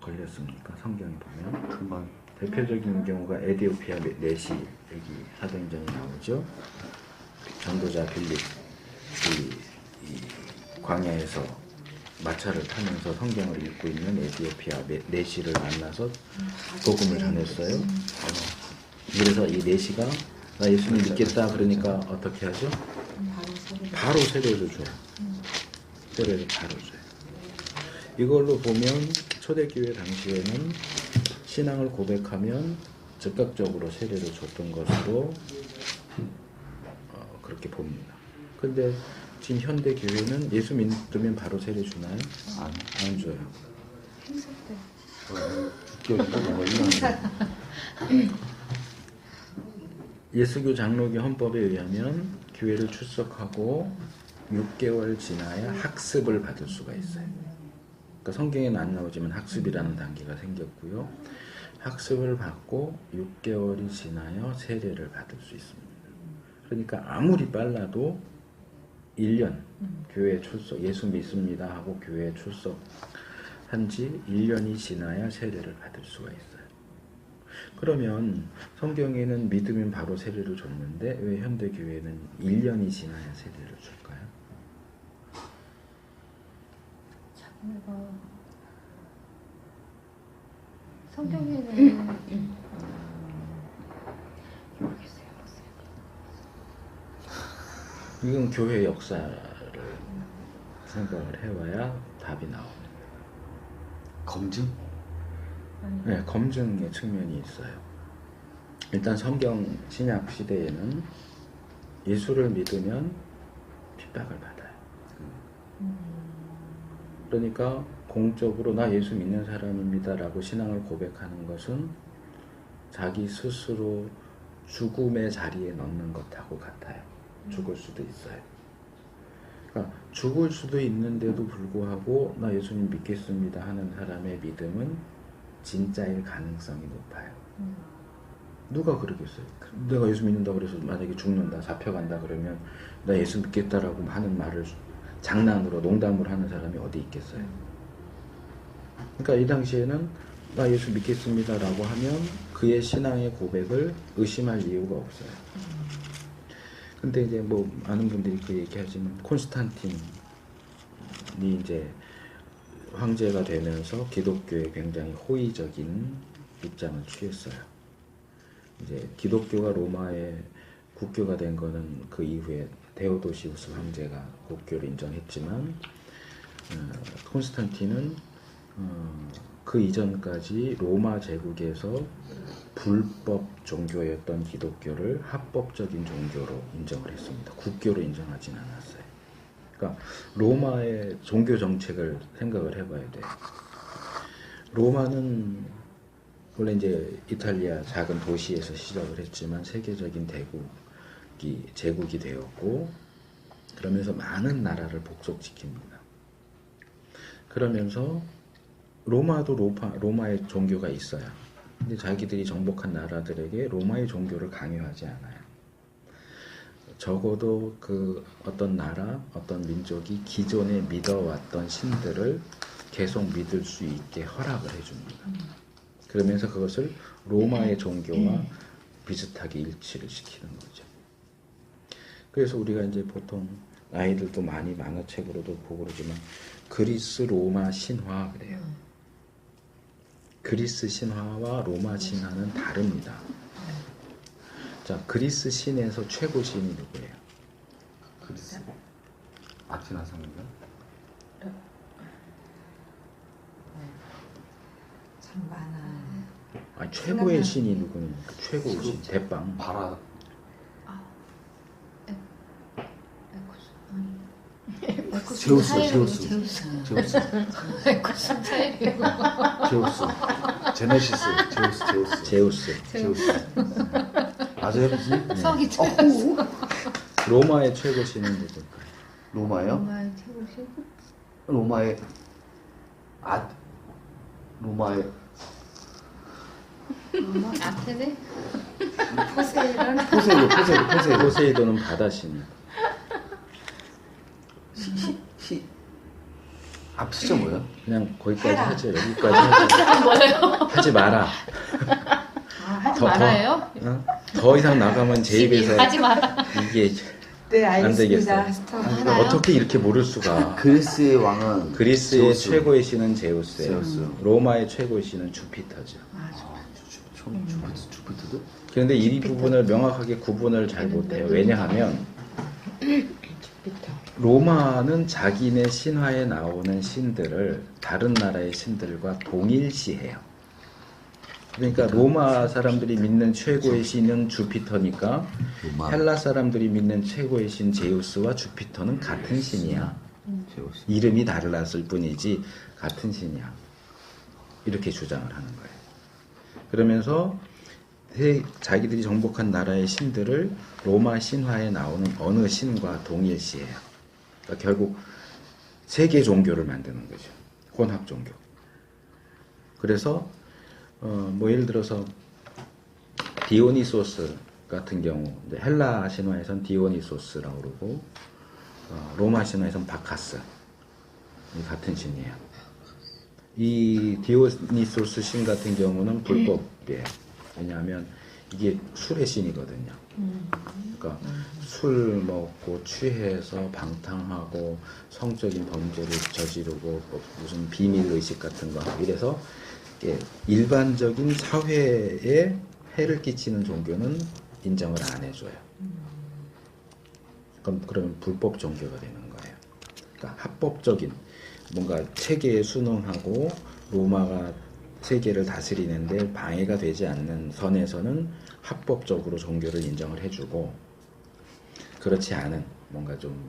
걸렸습니까? 성경에 보면 금방. 대표적인 경우가 에디오피아 내시 여기 사도행전이 나오죠. 전도자 빌립 이 광야에서 마차를 타면서 성경을 읽고 있는 에디오피아 내시를 만나서 복음을 전했어요. 그래서 이 내시가 나 예수님 믿겠다 그러니까 어떻게 하죠? 바로 세례를 줘요. 세례를 바로 줘요. 이걸로 보면 초대교회 당시에는 신앙을 고백하면 즉각적으로 세례를 줬던 것으로 그렇게 봅니다. 근데 지금 현대 교회는 예수 믿으면 바로 세례 주나요? 안 줘요. 행사 때. 6개월 동안 걸리는 예수교 장로교 헌법에 의하면 교회를 출석하고 6개월 지나야 학습을 받을 수가 있어요. 그러니까 성경에는 안 나오지만 학습이라는 단계가 생겼고요. 학습을 받고 6개월이 지나야 세례를 받을 수 있습니다. 그러니까 아무리 빨라도 1년 교회에 출석, 예수 믿습니다 하고 교회에 출석한 지 1년이 지나야 세례를 받을 수가 있어요. 그러면 성경에는 믿으면 바로 세례를 줬는데 왜 현대 교회는 1년이 지나야 세례를 줄까요? 자기가 성경에는 모르겠어요. 이건 교회 역사를 생각을 해봐야 답이 나옵니다. 검증? 네, 검증의 측면이 있어요. 일단 성경 신약 시대에는 예수를 믿으면 핍박을 받아요. 그러니까 공적으로 나 예수 믿는 사람입니다라고 신앙을 고백하는 것은 자기 스스로 죽음의 자리에 넣는 것하고 같아요. 죽을 수도 있어요. 그러니까 죽을 수도 있는데도 불구하고 나 예수님 믿겠습니다 하는 사람의 믿음은 진짜일 가능성이 높아요. 누가 그러겠어요? 내가 예수 믿는다고 그래서 만약에 죽는다, 잡혀간다 그러면 나 예수 믿겠다라고 하는 말을 장난으로 농담으로 하는 사람이 어디 있겠어요? 그러니까 이 당시에는 나 예수 믿겠습니다라고 하면 그의 신앙의 고백을 의심할 이유가 없어요. 근데 이제 뭐 많은 분들이 그 얘기하지만 콘스탄틴이 이제 황제가 되면서 기독교에 굉장히 호의적인 입장을 취했어요. 이제 기독교가 로마의 국교가 된 거는 그 이후에 데오도시우스 황제가 국교를 인정했지만 콘스탄틴은 그 이전까지 로마 제국에서 불법 종교였던 기독교를 합법적인 종교로 인정을 했습니다. 국교로 인정하진 않았어요. 그러니까 로마의 종교 정책을 생각을 해봐야 돼요. 로마는 원래 이제 이탈리아 작은 도시에서 시작을 했지만 세계적인 제국이 되었고 그러면서 많은 나라를 복속시킵니다. 그러면서 로마도 로마의 종교가 있어요. 근데 자기들이 정복한 나라들에게 로마의 종교를 강요하지 않아요. 적어도 그 어떤 나라, 어떤 민족이 기존에 믿어왔던 신들을 계속 믿을 수 있게 허락을 해줍니다. 그러면서 그것을 로마의 종교와 비슷하게 일치를 시키는 거죠. 그래서 우리가 이제 보통 아이들도 많이 만화책으로도 보고 그러지만 그리스 로마 신화 그래요. 그리스 신화와 로마 신화는 다릅니다. 자, 그리스 신에서 최고 신이 누구예요? 그리스 아테나 상인가? 참 많아. 아니, 최고의 신이 누구는 최고의 신 대빵. 바라. 제우스. 제네시스. 제우스. 맞아요, 무슨? 성이 로마의 최고 신은 누굴까요? 로마요? 로마의 최고신? 로마의 아테네? 포세이돈. 포세이돈은 바다신이에요. 앞시죠 뭐야? 그냥 거기까지 하죠. 여기까지 하죠. 하지 마라. 하지 말아요? 더 이상 나가면 제 입에서 하지 마라. 이게 네, 안 되겠어. 알겠습니다. 하나요? 어떻게 이렇게 모를 수가? 그리스의 왕은 그리스의 제우스. 최고의 신은 제우스예요. 제우스. 로마의 최고의 신은 주피터죠. 주피터도? 그런데 이 부분을 명확하게 구분을 잘 못해요. 왜냐하면 로마는 자기네 신화에 나오는 신들을 다른 나라의 신들과 동일시해요. 그러니까 로마 사람들이 믿는 최고의 신은 주피터니까 로마. 헬라 사람들이 믿는 최고의 신 제우스와 주피터는 같은 신이야. 제우스. 이름이 달랐을 뿐이지 같은 신이야. 이렇게 주장을 하는 거예요. 그러면서 자기들이 정복한 나라의 신들을 로마 신화에 나오는 어느 신과 동일시해요. 그러니까 결국 세계 종교를 만드는 거죠. 혼합 종교. 그래서 뭐 예를 들어서 디오니소스 같은 경우 헬라 신화에선 디오니소스라고 그러고 로마 신화에선 바카스 같은 신이에요. 이 디오니소스 신 같은 경우는 불법이에요. 왜냐하면 이게 술의 신이거든요. 그러니까 술 먹고 취해서 방탕하고 성적인 범죄를 저지르고 무슨 비밀 의식 같은 거 하고 이래서 일반적인 사회에 해를 끼치는 종교는 인정을 안 해줘요. 그러면 불법 종교가 되는 거예요. 그러니까 합법적인 뭔가 체계에 순응하고 로마가 세계를 다스리는데 방해가 되지 않는 선에서는 합법적으로 종교를 인정을 해주고 그렇지 않은 뭔가 좀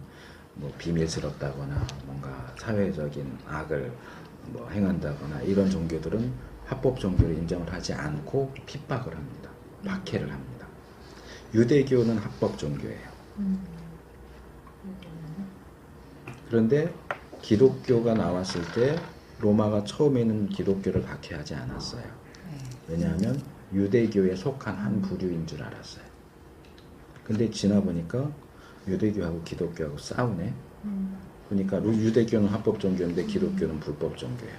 뭐 비밀스럽다거나 뭔가 사회적인 악을 뭐 행한다거나 이런 종교들은 합법 종교를 인정을 하지 않고 핍박을 합니다. 박해를 합니다. 유대교는 합법 종교예요. 그런데 기독교가 나왔을 때 로마가 처음에는 기독교를 박해하지 않았어요. 왜냐하면 유대교에 속한 한 부류인 줄 알았어요. 근데 지나 보니까 유대교하고 기독교하고 싸우네. 그러니까 유대교는 합법 종교인데 기독교는 불법 종교예요.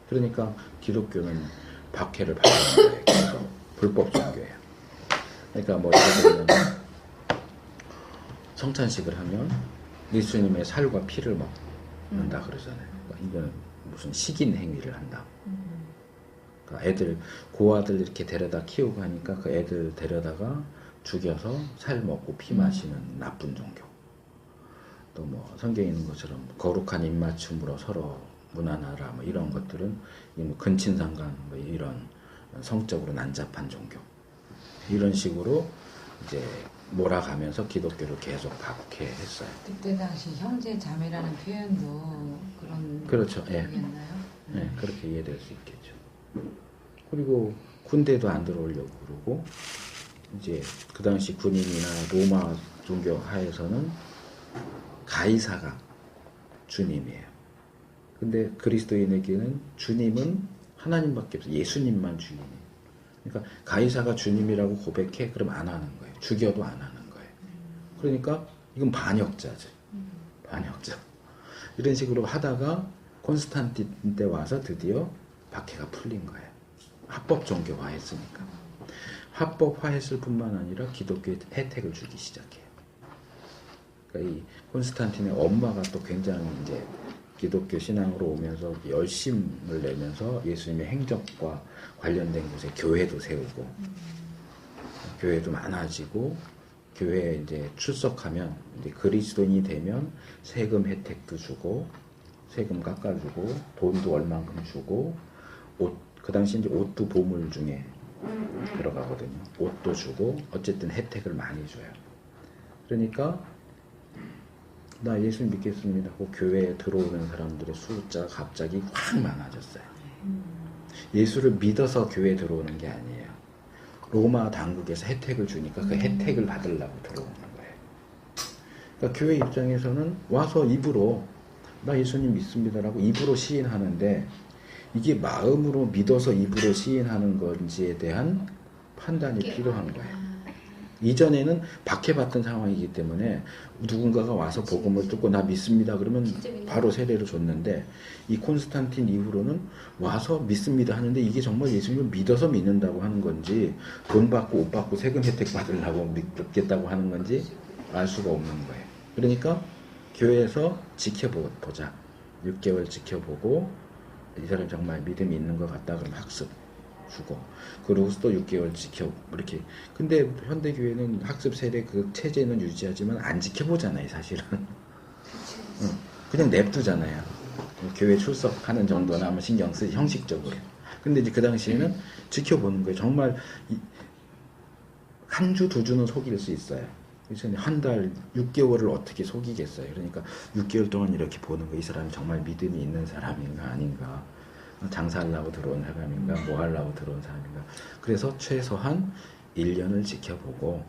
그러니까 기독교는 박해를 받는 거예요. 계속 불법 종교예요. 그러니까 뭐 예를 들면 성찬식을 하면 예수님의 살과 피를 먹는다 그러잖아요. 그러니까 이거는 무슨 식인 행위를 한다. 그러니까 애들 고아들 이렇게 데려다 키우고 하니까 그 애들 데려다가 죽여서 살 먹고 피 마시는 나쁜 종교. 또 뭐 성경에 있는 것처럼 거룩한 입맞춤으로 서로 무난하라 뭐 이런 것들은 뭐 근친상간 뭐 이런 성적으로 난잡한 종교. 이런 식으로 이제 몰아가면서 기독교를 계속 박해했어요. 그때 당시 형제 자매라는 표현도 그런 그렇죠. 예. 얘기였나요? 네, 그렇게 이해될 수 있겠죠. 그리고 군대도 안 들어오려고 그러고 이제 그 당시 군인이나 로마 종교 하에서는 가이사가 주님이에요. 근데 그리스도인에게는 주님은 하나님밖에 없어요. 예수님만 주님이에요. 그러니까 가이사가 주님이라고 고백해 그럼 안 하는 거예요. 죽여도 안 하는 거예요. 그러니까 이건 반역자죠. 반역자. 이런 식으로 하다가 콘스탄틴 때 와서 드디어 박해가 풀린 거예요. 합법 종교화했으니까. 합법화했을 뿐만 아니라 기독교에 혜택을 주기 시작해요. 그러니까 이 콘스탄틴의 엄마가 또 굉장히 이제 기독교 신앙으로 오면서 열심을 내면서 예수님의 행적과 관련된 곳에 교회도 세우고 교회도 많아지고 교회에 이제 출석하면 이제 그리스도인이 되면 세금 혜택도 주고 세금 깎아주고 돈도 얼만큼 주고 옷, 그 당시 이제 옷도 보물 중에 들어가거든요. 옷도 주고 어쨌든 혜택을 많이 줘요. 그러니까 나 예수 믿겠습니다 하고 교회에 들어오는 사람들의 숫자가 갑자기 확 많아졌어요. 예수를 믿어서 교회에 들어오는 게 아니에요. 로마 당국에서 혜택을 주니까 그 혜택을 받으려고 들어오는 거예요. 그러니까 교회 입장에서는 와서 입으로 나 예수님 믿습니다라고 입으로 시인하는데 이게 마음으로 믿어서 입으로 시인하는 건지에 대한 판단이 필요한 거예요. 이전에는 박해받던 상황이기 때문에 누군가가 와서 복음을 듣고 나 믿습니다 그러면 바로 세례를 줬는데 이 콘스탄틴 이후로는 와서 믿습니다 하는데 이게 정말 예수님을 믿어서 믿는다고 하는 건지 돈 받고 옷 받고 세금 혜택 받으려고 믿겠다고 하는 건지 알 수가 없는 거예요. 그러니까 교회에서 지켜보자. 6개월 지켜보고 이 사람 정말 믿음이 있는 것 같다 그러면 학습 주고 그리고 또 6개월 지켜 이렇게. 근데 현대교회는 학습 세례 그 체제는 유지하지만 안 지켜보잖아요 사실은. 그냥 냅두잖아요. 교회 출석하는 정도나 뭐 신경 쓰지 형식적으로. 근데 이제 그 당시에는 지켜보는 거예요. 정말 한 주 두 주는 속일 수 있어요. 그래서 한 달 6개월을 어떻게 속이겠어요. 그러니까 6개월 동안 이렇게 보는 거예요. 이 사람이 정말 믿음이 있는 사람인가 아닌가. 장사하려고 들어온 사람인가 뭐 하려고 들어온 사람인가. 그래서 최소한 1년을 지켜보고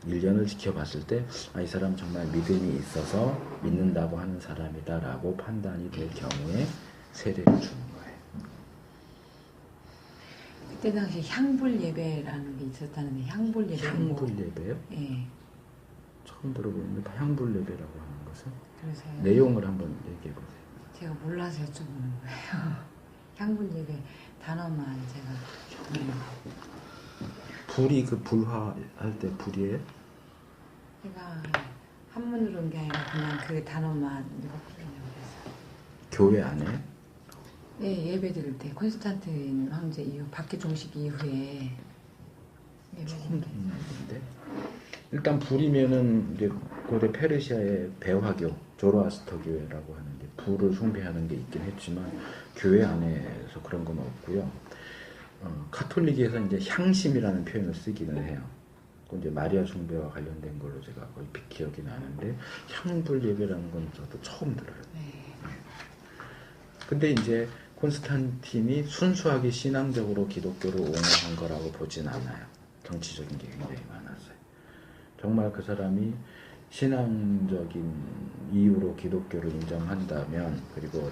1년을 지켜봤을 때 이 사람 정말 믿음이 있어서 믿는다고 하는 사람이다라고 판단이 될 경우에 세례를 주는 거예요. 그때 당시 향불 예배라는 게 있었다는데 향불 예배. 향불 예배요? 예. 처음 들어보는데 향불 예배라고 하는 것은 그래서 내용을 한번 얘기해 보세요. 제가 몰라서 여쭤보는 거예요. 향불 예배 단어만 제가. 불이 그 불화할 때 불이에요? 제가 한문으로 온 게 아니라 그냥 그 단어만 누가 부르냐고 그래서. 교회 안에? 네, 예배 드릴 때 콘스탄틴 황제 이후 박해 종식 이후에 예배 처음 듣는 건데. 일단 불이면은 이제 고대 페르시아의 배화교 조로아스터 교회라고 하는 게 불을 숭배하는 게 있긴 했지만 교회 안에서 그런 건 없고요. 카톨릭에서 이제 향심이라는 표현을 쓰기는 해요. 그 이제 마리아 숭배와 관련된 걸로 제가 거의 기억이 나는데 향불 예배라는 건 저도 처음 들어요. 근데 이제 콘스탄틴이 순수하게 신앙적으로 기독교를 옹호한 거라고 보진 않아요. 정치적인 게 굉장히 많았어요. 정말 그 사람이 신앙적인 이유로 기독교를 인정한다면, 그리고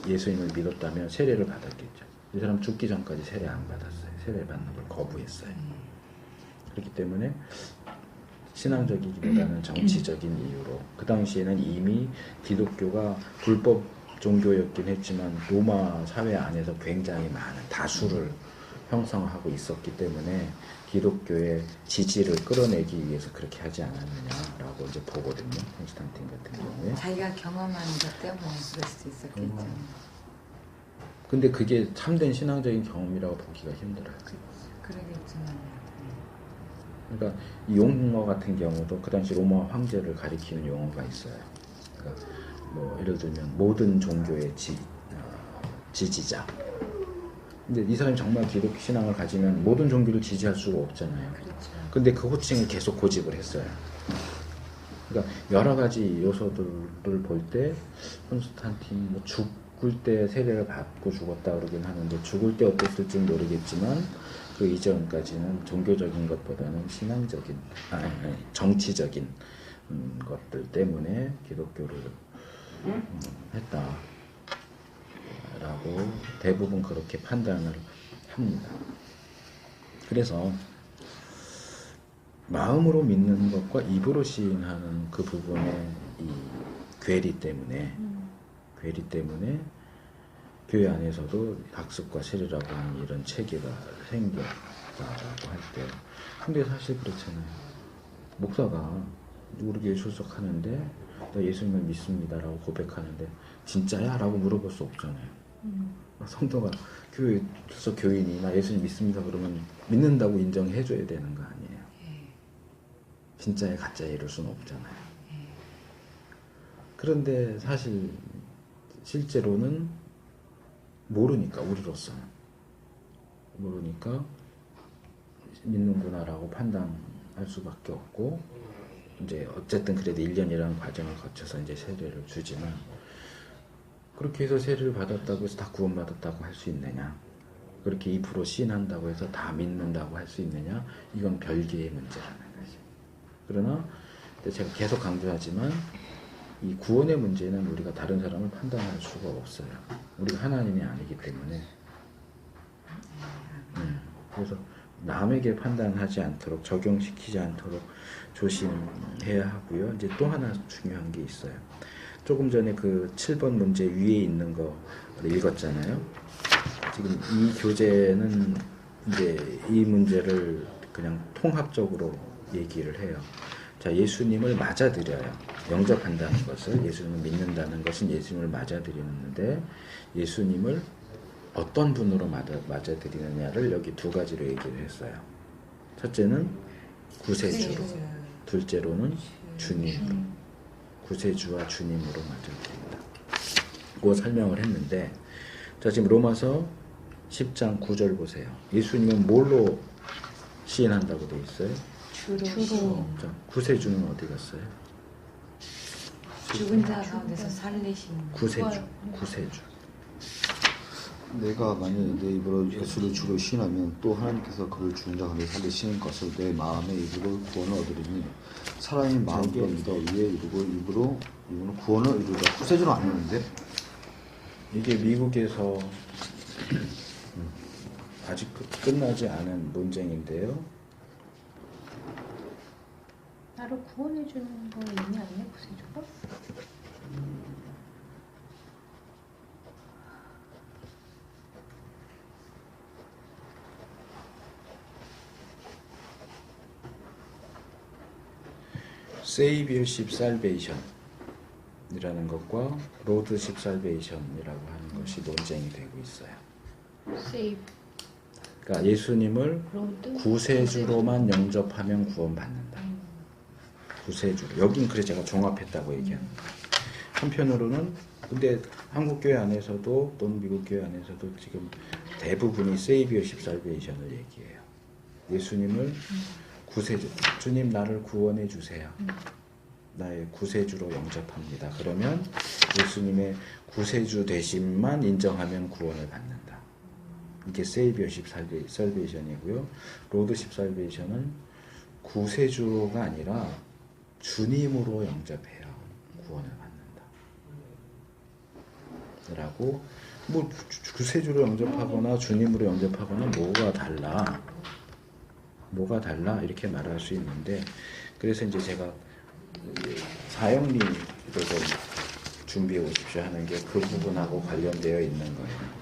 예수님을 믿었다면 세례를 받았겠죠. 이 사람 죽기 전까지 세례 안 받았어요. 세례 받는 걸 거부했어요. 그렇기 때문에 신앙적이기보다는 정치적인 이유로, 그 당시에는 이미 기독교가 불법 종교였긴 했지만 로마 사회 안에서 굉장히 많은 다수를 형성하고 있었기 때문에 기독교의 지지를 끌어내기 위해서 그렇게 하지 않았느냐라고 이제 보거든요. 콘스탄틴 같은 경우에. 자기가 경험한 것 때문에 그럴 수도 있었겠죠. 근데 그게 참된 신앙적인 경험이라고 보기가 힘들어요. 그러겠지만. 그러니까 이 용어 같은 경우도 그 당시 로마 황제를 가리키는 용어가 있어요. 그러니까 뭐 예를 들면 모든 종교의 지지자. 근데 이 사람이 정말 기독교 신앙을 가지면 모든 종교를 지지할 수가 없잖아요. 그렇죠. 근데 그 호칭을 계속 고집을 했어요. 그러니까 여러 가지 요소들을 볼 때 콘스탄틴 뭐 죽을 때 세례를 받고 죽었다 그러긴 하는데, 죽을 때 어땠을지는 모르겠지만 그 이전까지는 종교적인 것보다는 신앙적인, 정치적인 것들 때문에 기독교를 했다라고 대부분 그렇게 판단을 합니다. 그래서 마음으로 믿는 것과 입으로 시인하는 그 부분의 이 괴리 때문에 교회 안에서도 학습과 세례라고 하는 이런 체계가 생겼다라고 할 때, 근데 사실 그렇잖아요. 목사가 우리 교회 출석하는데 나 예수님을 믿습니다라고 고백하는데 진짜야? 라고 물어볼 수 없잖아요. 성도가 교회 출석 교인이 나 예수님 믿습니다 그러면 믿는다고 인정해 줘야 되는 거 아니에요. 진짜야 가짜야 이럴 수는 없잖아요. 그런데 사실 실제로는 모르니까, 우리로서는 모르니까 믿는구나라고 판단할 수밖에 없고, 이제 어쨌든 그래도 1년이라는 과정을 거쳐서 이제 세례를 주지만, 그렇게 해서 세례를 받았다고 해서 다 구원받았다고 할 수 있느냐, 그렇게 2% 시인한다고 해서 다 믿는다고 할 수 있느냐, 이건 별개의 문제라는 거지. 그러나 제가 계속 강조하지만 이 구원의 문제는 우리가 다른 사람을 판단할 수가 없어요. 우리가 하나님이 아니기 때문에. 그래서 남에게 판단하지 않도록, 적용시키지 않도록 조심해야 하고요. 이제 또 하나 중요한 게 있어요. 조금 전에 그 7번 문제 위에 있는 거 읽었잖아요. 지금 이 교재는 이제 이 문제를 그냥 통합적으로 얘기를 해요. 자, 예수님을 맞아들여요. 영접한다는 것을, 예수님을 믿는다는 것은 예수님을 맞아들이는데, 예수님을 어떤 분으로 맞아들이느냐를 여기 두 가지로 얘기를 했어요. 첫째는 구세주로, 둘째로는 주님으로, 구세주와 주님으로 맞아들인다. 그거 설명을 했는데, 자, 지금 로마서 10장 9절 보세요. 예수님은 뭘로 시인한다고 돼 있어요? 주로. 자, 구세주는 어디 갔어요? 죽은 자 가운데서 살리신 구세주. 내가 만약에 내 입으로 예수를 주로 시인하면 또 하나님께서 그를 죽은 자 가운데 살리시는 것을 내 마음에 이루고 구원을 얻으리니 사람이 마음으로 믿어 위에 이루고 입으로 구원을 이루다. 구세주는 아니었는데? 이게 미국에서 아직 끝나지 않은 논쟁인데요. 나를 구원해주는 거 의미 아니야, 구세주가? Saviorship Salvation이라는 것과 Lordship Salvation이라고 하는 것이 논쟁이 되고 있어요. 세이브. 그러니까 예수님을 로드? 구세주로만 영접하면 구원받는다. 구세주로. 여긴 그래 제가 종합했다고 얘기합니다. 한편으로는 근데 한국 교회 안에서도 또는 미국 교회 안에서도 지금 대부분이 Saviorship Salvation을 얘기해요. 예수님을 구세주, 주님 나를 구원해 주세요. 나의 구세주로 영접합니다. 그러면 예수님의 구세주 되심만 인정하면 구원을 받는다. 이게 세이비어십 살베이션이고요. 로드십 살베이션은 구세주가 아니라 주님으로 영접해야 구원을 받는다. 라고 뭐 구세주로 영접하거나 주님으로 영접하거나 뭐가 달라 이렇게 말할 수 있는데, 그래서 이제 제가 사형리를 좀 준비해 오십시오 하는 게 그 부분하고 관련되어 있는 거예요.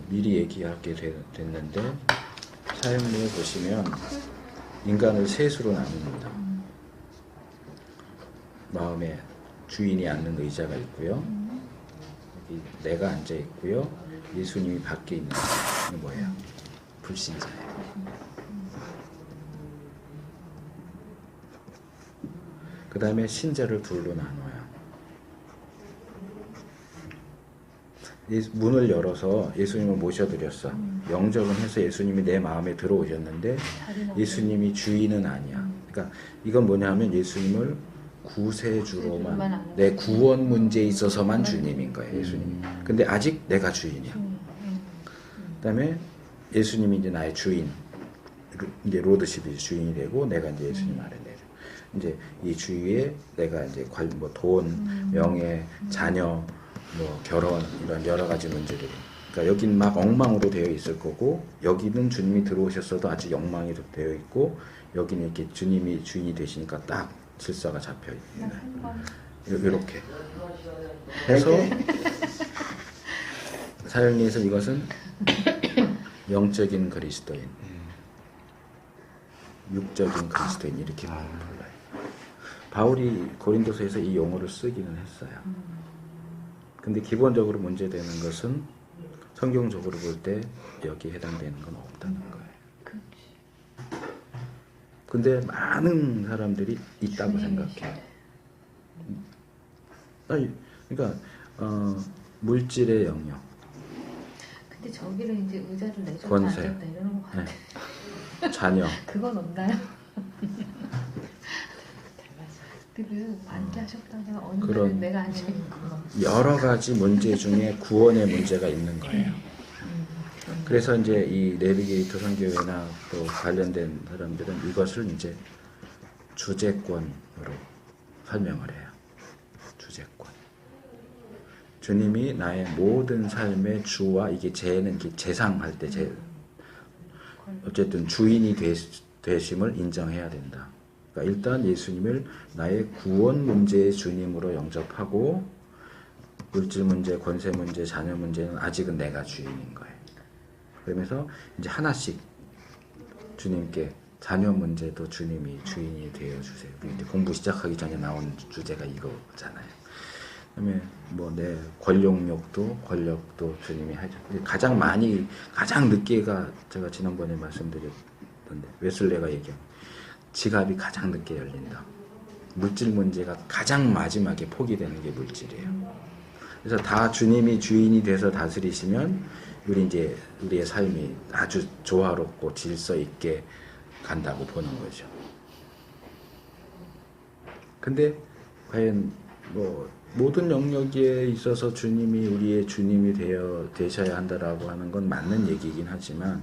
미리 얘기하게 됐는데, 사형리에 보시면 인간을 셋으로 나눕니다. 마음에 주인이 앉는 의자가 있고요. 여기 내가 앉아 있고요. 예수님이 밖에 있는 게 뭐예요? 불신자예요. 그 다음에 신자를 둘로 나눠요. 문을 열어서 예수님을 모셔드렸어. 영접은 해서 예수님이 내 마음에 들어오셨는데 예수님이 주인은 아니야. 그러니까 이건 뭐냐면 예수님을 구세주로만, 내 구원 문제에 있어서만 주님인 거예요. 예수님이. 근데 아직 내가 주인이야. 그 다음에 예수님이 이제 나의 주인, 이제 로드십이 주인이 되고 내가 이제 예수님 아래 내려. 이제 이 주위에 내가 이제 뭐 돈, 명예, 자녀, 뭐 결혼 이런 여러 가지 문제들이. 그러니까 여긴 막 엉망으로 되어 있을 거고, 여기는 주님이 들어오셨어도 아직 엉망이 되어 있고, 여기는 이렇게 주님이 주인이 되시니까 딱 질서가 잡혀 있는 거예요. 이렇게 해서 사형리에서 이것은 영적인 그리스도인, 육적인 그리스도인 이렇게 불러요. 바울이 고린도서에서 이 용어를 쓰기는 했어요. 근데 기본적으로 문제되는 것은 성경적으로 볼 때 여기에 해당되는 건 없다는 거예요. 근데 많은 사람들이 있다고 생각해요. 그러니까 물질의 영역, 근데 저기를 이제 의자를 내줬다 권세, 앉았다 이러는 것 같아. 네. 자녀, 그건 없나요? 그를 반대하셨다가 어느 그런 날은 내가 앉아있는 거. 여러 가지 문제 중에 구원의 문제가 있는 거예요. 그래서 이제 이 내비게이터 선교회나 또 관련된 사람들은 이것을 이제 주제권으로 설명을 해요. 주제권. 주님이 나의 모든 삶의 주와, 이게 제는 이게 재상할 때 어쨌든 주인이 되심을 인정해야 된다. 그러니까 일단 예수님을 나의 구원 문제의 주님으로 영접하고, 물질 문제, 권세 문제, 자녀 문제는 아직은 내가 주인인 거예요. 그러면서 이제 하나씩 주님께, 자녀 문제도 주님이 주인이 되어주세요. 우리 이제 공부 시작하기 전에 나온 주제가 이거잖아요. 그다음에 뭐 내 권력도 주님이 하죠. 가장 늦게가 제가 지난번에 말씀드렸던데 웨슬레가 얘기한 지갑이 가장 늦게 열린다. 물질 문제가 가장 마지막에 포기되는 게 물질이에요. 그래서 다 주님이 주인이 돼서 다스리시면 우리의 삶이 아주 조화롭고 질서 있게 간다고 보는 거죠. 근데 과연 뭐 모든 영역에 있어서 주님이 우리의 주님이 되셔야 한다라고 하는 건 맞는 얘기긴 하지만,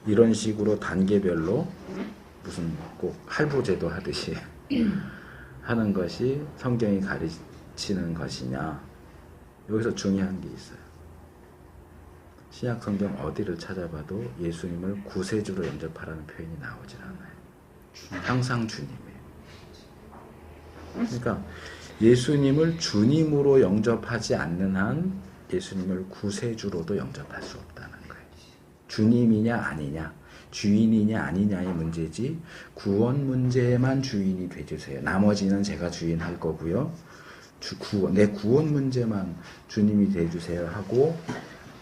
이런 식으로 단계별로 무슨 꼭 할부제도 하듯이 하는 것이 성경이 가르치는 것이냐, 여기서 중요한 게 있어요. 신약 성경 어디를 찾아봐도 예수님을 구세주로 영접하라는 표현이 나오질 않아요. 항상 주님이에요. 그러니까 예수님을 주님으로 영접하지 않는 한 예수님을 구세주로도 영접할 수 없다는 거예요. 주님이냐 아니냐, 주인이냐 아니냐의 문제지, 구원 문제에만 주인이 되주세요. 나머지는 제가 주인할 거고요. 내 구원 문제만 주님이 되주세요 하고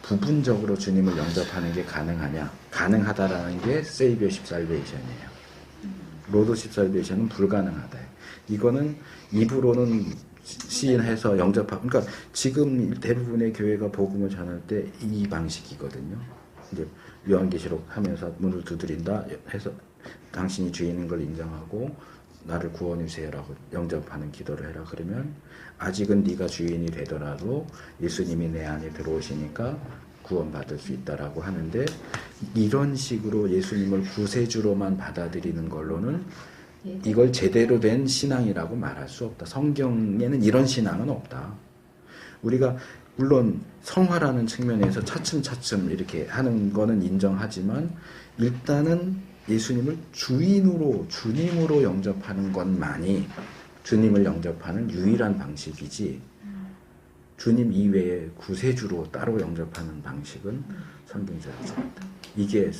부분적으로 주님을 영접하는 게 가능하냐? 가능하다라는 게 세이비어십 살베이션이에요. 로드십 살베이션은 불가능하다. 이거는 입으로는 시인해서 영접하고, 그러니까 지금 대부분의 교회가 복음을 전할 때 이 방식이거든요. 이제 요한계시록 하면서 문을 두드린다 해서 당신이 주인인 걸 인정하고 나를 구원해 주세요라고 영접하는 기도를 해라. 그러면 아직은 네가 주인이 되더라도 예수님이 내 안에 들어오시니까 구원받을 수 있다라고 하는데, 이런 식으로 예수님을 구세주로만 받아들이는 걸로는 이걸 제대로 된 신앙이라고 말할 수 없다. 성경에는 이런 신앙은 없다. 우리가 물론 성화라는 측면에서 차츰차츰 이렇게 하는 거는 인정하지만, 일단은 예수님을 주인으로, 주님으로 영접하는 것만이 주님을 영접하는 유일한 방식이지, 주님 이외에 구세주로 따로 영접하는 방식은 성경적이지 않다. 이게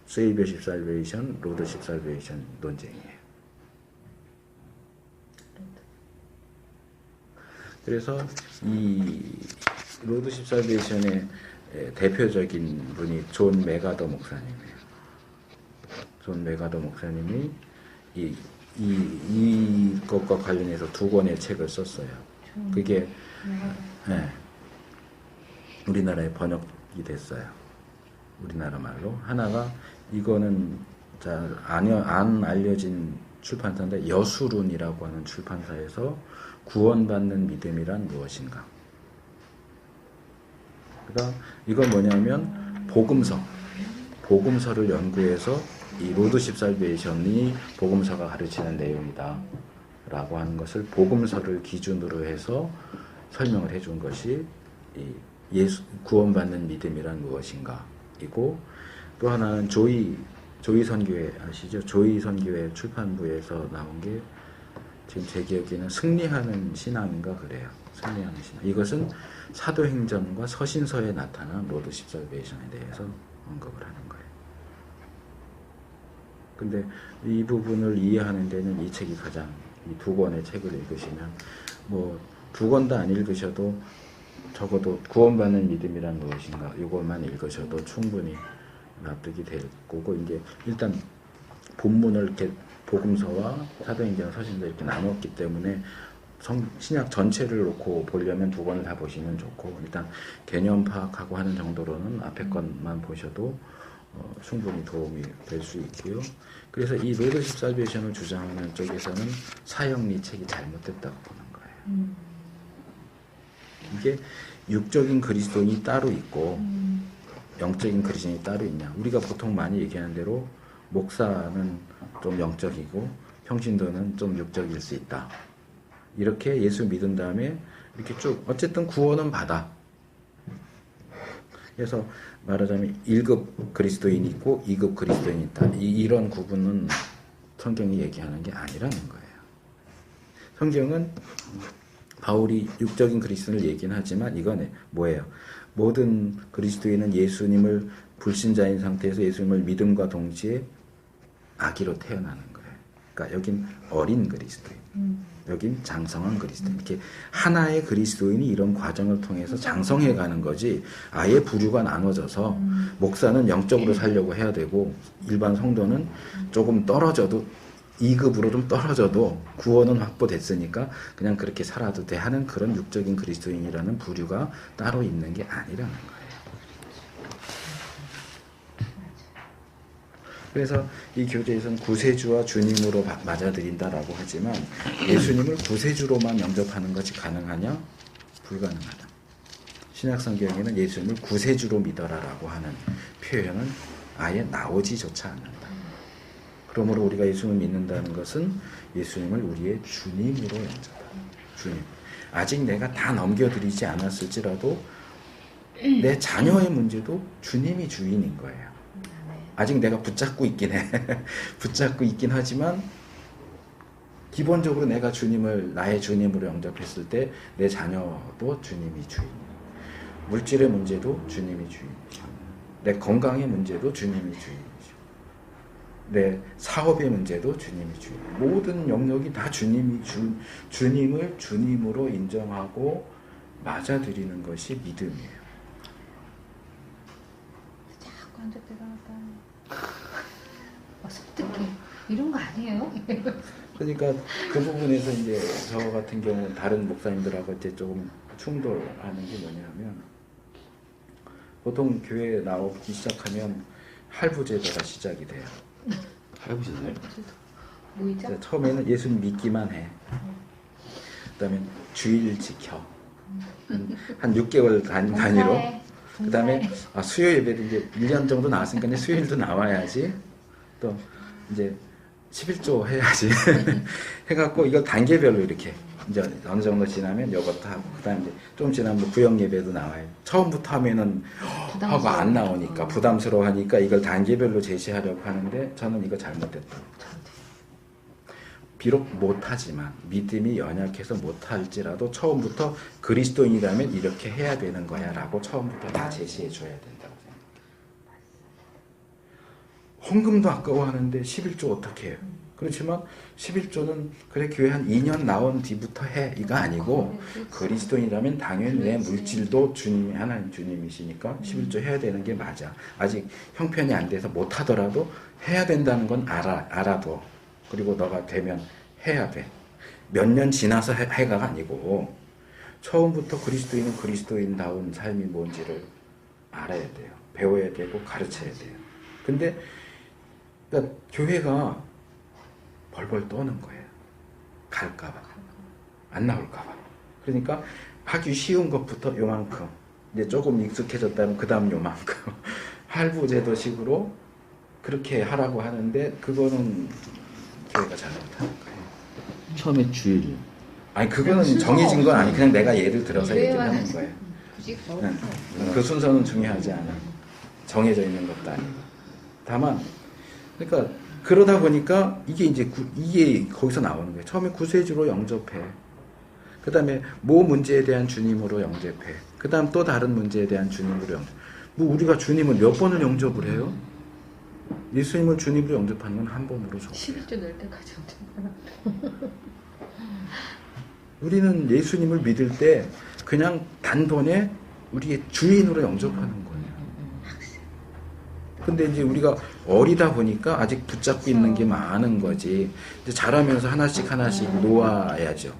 세이버십 살베이션, 로드십 살베이션 논쟁이에요. 그래서 이 로드십 살베이션의 대표적인 분이 존 메가더 목사님이에요. 존 메가더 목사님이 이것과 관련해서 2권의 책을 썼어요. 그게 우리나라에 번역이 됐어요. 우리나라 말로. 하나가, 이거는 잘 안 알려진 출판사인데, 여수룬이라고 하는 출판사에서 구원받는 믿음이란 무엇인가. 그러니까 이건 뭐냐면 복음서를 연구해서 이 로드십 살베이션이 복음서가 가르치는 내용이다 라고 하는 것을 복음서를 기준으로 해서 설명을 해준 것이 이 구원받는 믿음이란 무엇인가 이고, 또 하나는 조이 선교회 아시죠? 조이 선교회 출판부에서 나온 게 지금 제 기억에는 승리하는 신앙인가 그래요. 승리하는 신앙. 이것은 사도행전과 서신서에 나타난 로드십 살베이션에 대해서 언급을 하는 거예요. 근데 이 부분을 이해하는 데는 이 책이 가장, 이 2권의 책을 읽으시면, 뭐 2권 다 안 읽으셔도 적어도 구원받는 믿음이란 무엇인가 이것만 읽으셔도 충분히 납득이 될 거고, 이제 일단 본문을 이렇게 복음서와 사도행전, 서신서 이렇게 나눴기 때문에 신약 전체를 놓고 보려면 2권을 다 보시면 좋고, 일단 개념 파악하고 하는 정도로는 앞에 것만 보셔도 충분히 도움이 될 수 있고요. 그래서 이 로드십 살베이션을 주장하는 쪽에서는 사형리 책이 잘못됐다고 보는 거예요. 이게 육적인 그리스도인이 따로 있고 영적인 그리스도인이 따로 있냐. 우리가 보통 많이 얘기하는 대로 목사는 좀 영적이고 평신도는 좀 육적일 수 있다. 이렇게 예수 믿은 다음에 이렇게 쭉 어쨌든 구원은 받아. 그래서 말하자면 1급 그리스도인이 있고 2급 그리스도인이 있다. 이런 구분은 성경이 얘기하는 게 아니라는 거예요. 성경은 바울이 육적인 그리스도인을 얘기는 하지만 이건 뭐예요? 모든 그리스도인은 예수님을 불신자인 상태에서 예수님을 믿음과 동시에 아기로 태어나는 거예요. 그러니까 여긴 어린 그리스도인, 여긴 장성한 그리스도인. 이렇게 하나의 그리스도인이 이런 과정을 통해서 장성해가는 거지, 아예 부류가 나눠져서 목사는 영적으로 살려고 해야 되고 일반 성도는 조금 떨어져도 2급으로 좀 떨어져도 구원은 확보됐으니까 그냥 그렇게 살아도 돼 하는 그런 육적인 그리스도인이라는 부류가 따로 있는 게 아니라는 거예요. 그래서 이 교재에서는 구세주와 주님으로 맞아들인다라고 하지만 예수님을 구세주로만 영접하는 것이 가능하냐? 불가능하다. 신약성경에는 예수님을 구세주로 믿어라라고 하는 표현은 아예 나오지조차 않는다. 그러므로 우리가 예수님을 믿는다는 것은 예수님을 우리의 주님으로 영접한다. 주님. 아직 내가 다 넘겨드리지 않았을지라도 내 자녀의 문제도 주님이 주인인 거예요. 아직 내가 붙잡고 있긴 해. 붙잡고 있긴 하지만 기본적으로 내가 주님을 나의 주님으로 영접했을 때 내 자녀도 주님이 주인이에요. 물질의 문제도 주님이 주인이죠. 내 건강의 문제도 주님이 주인이죠. 내 사업의 문제도 주님이 주인. 모든 영역이 다 주님을 주님으로 인정하고 맞아들이는 것이 믿음이에요. 자꾸 앉아 대단하다. 섭득해. 이런 거 아니에요? 그러니까 그 부분에서 이제 저 같은 경우 다른 목사님들하고 이제 조금 충돌하는 게 뭐냐면, 보통 교회 나오기 시작하면 할부제도가 시작이 돼요. 할아버지들. 뭐이죠? 처음에는 예수님 믿기만 해. 그다음에 주일 지켜. 한 6개월 단위로. 봉사해. 그다음에 수요 예배도 이제 1년 정도 나왔으니까 이제 수요일도 나와야지. 또 이제 11조 해야지. 해갖고 이걸 단계별로 이렇게 이제 어느 정도 지나면 요것도 하고 그다음에 이제 좀 지나면 구역 예배도 나와요. 처음부터 하면은 하고 안 나오니까 부담스러워하니까 이걸 단계별로 제시하려고 하는데 저는 이거 잘못됐다고. 비록 못하지만 믿음이 연약해서 못할지라도 처음부터 그리스도인이라면 이렇게 해야 되는 거야 라고 처음부터 다 제시해 줘야 된다고 생각해요. 헌금도 아까워하는데 11조 어떻게 해요? 그렇지만 11조는 그래 교회 한 2년 나온 뒤부터 해 이거 아니고 그리스도인이라면 당연히 내 물질도 주님이 하나님 주님이시니까 11조 해야 되는 게 맞아. 아직 형편이 안 돼서 못하더라도 해야 된다는 건 알아도 그리고 너가 되면 해야 돼. 몇 년 지나서 해가 아니고 처음부터 그리스도인은 그리스도인다운 삶이 뭔지를 알아야 돼요. 배워야 되고 가르쳐야 돼요. 근데 그러니까 교회가 벌벌 떠는 거예요. 갈까봐. 안 나올까봐. 그러니까 하기 쉬운 것부터 요만큼 이제 조금 익숙해졌다면 그 다음 요만큼 할부제도식으로 그렇게 하라고 하는데 그거는 교회가 잘못하는 거예요. 처음에 주일. 아니 그거는 정해진 건 아니 그냥 내가 예를 들어서 네, 얘기를 하는 맞아요. 거예요. 굳이 그 순서는 중요하지 않아. 정해져 있는 것도 아니고. 다만 그러니까 그러다 보니까 이게 이제 이게 거기서 나오는 거예요. 처음에 구세주로 영접해. 그 다음에 모 문제에 대한 주님으로 영접해. 그 다음 또 다른 문제에 대한 주님으로 영접. 뭐 우리가 주님을 몇 번을 영접을 해요? 예수님을 주님으로 영접하는 건 한 번으로 줘. 11조 넣을 때까지 엄청 우리는 예수님을 믿을 때 그냥 단번에 우리의 주인으로 영접하는 거예요. 근데 이제 우리가 어리다 보니까 아직 붙잡고 있는 게 많은 거지. 이제 자라면서 하나씩 놓아야죠.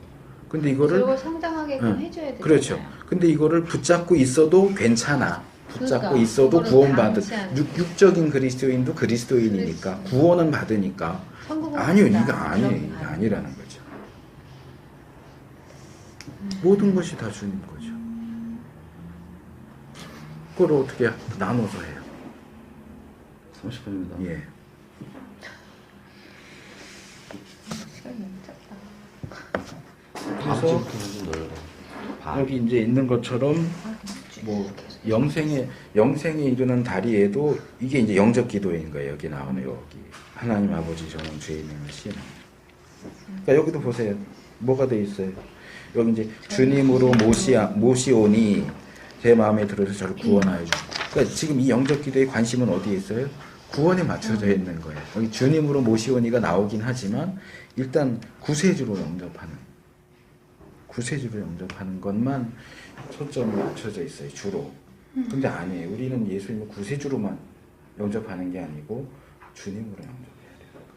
근데 이거를 그리고 성장하게끔 해줘야 되잖아요. 그렇죠. 근데 이거를 붙잡고 있어도 괜찮아. 붙잡고 그러니까, 있어도 그거를 구원받은 당치 않은. 육적인 그리스도인도 그리스도인이니까 구원은 받으니까 성공은 아니요 없다. 이거 아니에요. 그런 이게 거 아니라는 거죠. 모든 것이 다 주님 거죠. 그걸 어떻게 나눠서 해요? 30분입니다. 예. 시간이 너무 짧다. 다음 그래서 주부터는 좀 넓어. 반. 여기 이제 있는 것처럼 뭐 영생에 이르는 다리에도 이게 이제 영접 기도인 거예요. 여기 나오는 여기 하나님 아버지 저는 죄인임을 시인합니다. 그러니까 여기도 보세요. 뭐가 돼 있어요? 여기 이제 주님으로 모시오니 제 마음에 들어서 저를 구원하여 주시고. 그러니까 지금 이 영접 기도의 관심은 어디에 있어요? 구원에 맞춰져 있는 거예요. 여기 주님으로 모시오니가 나오긴 하지만 일단 구세주로 영접하는 것만 초점이 맞춰져 있어요. 주로. 근데 아니에요. 우리는 예수님을 구세주로만 영접하는 게 아니고 주님으로 영접해야 되는 거예요.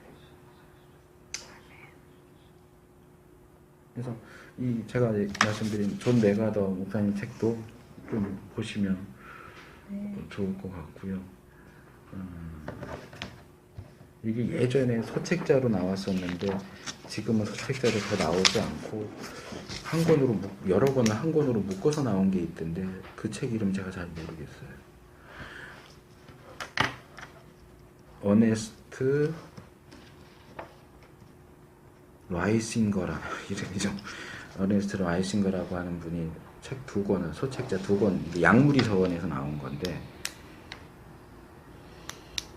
그래서 이 제가 말씀드린 존 메가더 목사님 책도 좀 보시면 좋을 것 같고요. 이게 예전에 소책자로 나왔었는데 지금은 소책자로 더 나오지 않고 한 권으로 여러 권을 한 권으로 묶어서 나온 게 있던데 그 책 이름 제가 잘 모르겠어요. 어네스트 라이싱거라 이름이 좀 어네스트 라이싱거라고 하는 분이 책 2권을 소책자 2권 양무리 서원에서 나온 건데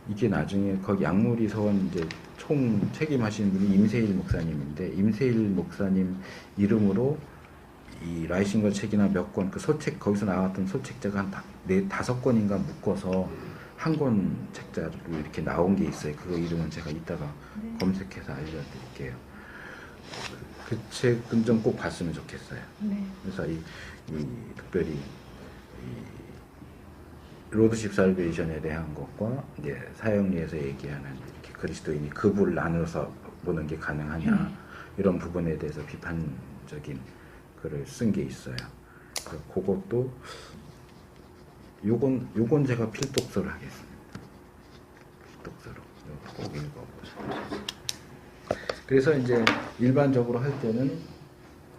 이게 나중에 거기 양무리 서원 이제 총 책임하시는 분이 임세일 목사님인데 임세일 목사님 이름으로 이 라이싱거 책이나 몇 권 그 소책 거기서 나왔던 소책자가 한 5권인가 묶어서 한 권 책자로 이렇게 나온 게 있어요. 그거 이름은 제가 이따가 검색해서 알려드릴게요. 그 책은 좀 꼭 봤으면 좋겠어요. 네. 그래서 이 특별히 이 로드십 살베이션에 대한 것과 이제 사형리에서 얘기하는 이렇게 그리스도인이 급을 나눠서 보는 게 가능하냐 이런 부분에 대해서 비판적인 글을 쓴 게 있어요. 그것도 요건 제가 필독서를 하겠습니다. 필독서로 꼭 읽어보세요. 그래서 이제 일반적으로 할 때는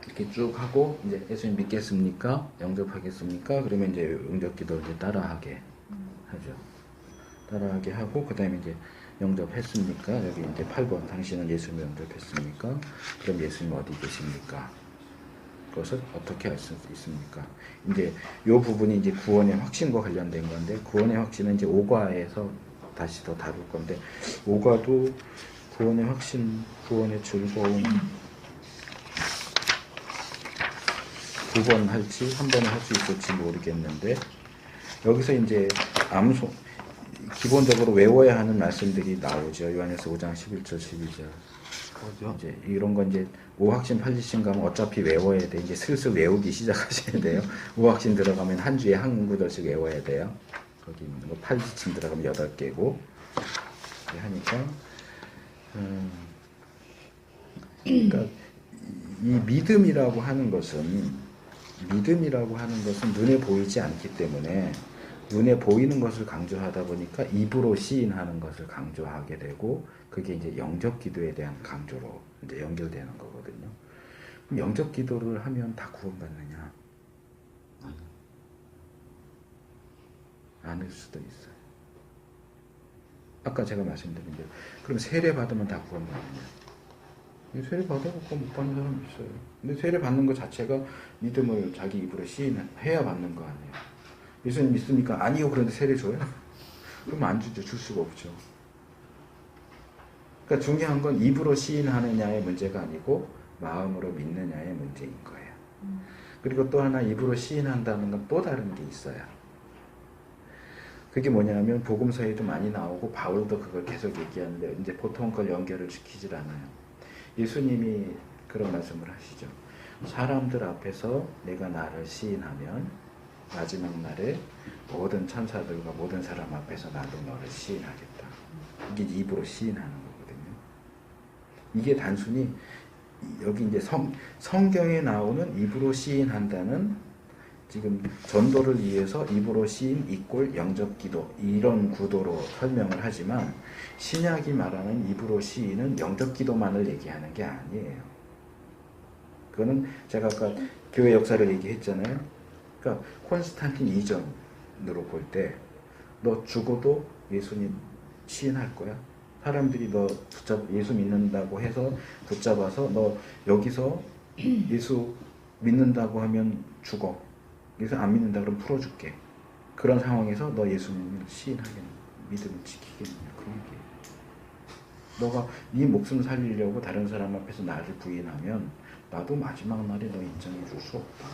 이렇게 쭉 하고 이제 예수님 믿겠습니까? 영접하겠습니까? 그러면 이제 영접기도 이제 따라하게 하죠. 따라하게 하고 그다음에 이제 영접했습니까? 여기 이제 8번 당신은 예수님 영접했습니까? 그럼 예수님 어디 계십니까? 그것을 어떻게 알 수 있습니까? 이제 요 부분이 이제 구원의 확신과 관련된 건데 구원의 확신은 이제 5과에서 다시 더 다룰 건데 5과도 구원의 확신, 구원의 즐거움 2번 할지 한 번에 할 수 있을지 모르겠는데 여기서 이제 암송 기본적으로 외워야 하는 말씀들이 나오죠. 요한일서 5장 11절 12절. 그렇죠. 이제 이런 건 이제 5확신 8지침 가면 어차피 외워야 돼. 이제 슬슬 외우기 시작하셔야 돼요. 5확신 들어가면 한 주에 한 구절씩 외워야 돼요. 거기 있는 거 8지침 들어가면 8개고 이렇게 하니까 그러니까 이 믿음이라고 하는 것은 눈에 보이지 않기 때문에 눈에 보이는 것을 강조하다 보니까 입으로 시인하는 것을 강조하게 되고 그게 이제 영접 기도에 대한 강조로 이제 연결되는 거거든요. 그럼 영접 기도를 하면 다 구원받느냐? 아닐 수도 있어요. 아까 제가 말씀드린 대로 그럼 세례 받으면 다 구원받느냐? 세례 받아갖고 못 받는 사람 있어요. 근데 세례 받는 것 자체가 믿음을 자기 입으로 시인해야 받는 거 아니에요. 예수님 믿습니까? 아니요. 그런데 세례 줘요? 그럼 안 주죠. 줄 수가 없죠. 그러니까 중요한 건 입으로 시인하느냐의 문제가 아니고 마음으로 믿느냐의 문제인 거예요. 그리고 또 하나 입으로 시인한다는 건 또 다른 게 있어요. 그게 뭐냐면 복음서에도 많이 나오고 바울도 그걸 계속 얘기하는데 이제 보통 그걸 연결을 시키질 않아요. 예수님이 그런 말씀을 하시죠. 사람들 앞에서 내가 나를 시인하면 마지막 날에 모든 천사들과 모든 사람 앞에서 나도 너를 시인하겠다. 이게 입으로 시인하는 거거든요. 이게 단순히 여기 이제 성경에 나오는 입으로 시인한다는 지금 전도를 위해서 입으로 시인 이꼴 영접기도 이런 구도로 설명을 하지만 신약이 말하는 입으로 시인은 영접기도만을 얘기하는 게 아니에요. 그거는 제가 아까 교회 역사를 얘기했잖아요. 그러니까 콘스탄틴 이전으로 볼 때 너 죽어도 예수님 시인할 거야. 사람들이 너 예수 믿는다고 해서 붙잡아서 너 여기서 예수 믿는다고 하면 죽어. 예수 안 믿는다 그러면 풀어줄게. 그런 상황에서 너 예수님을 시인하겠냐, 믿음을 지키겠냐 그 얘기예요. 너가 네 목숨 살리려고 다른 사람 앞에서 나를 부인하면 나도 마지막 날에 너 인정해 줄 수 없다.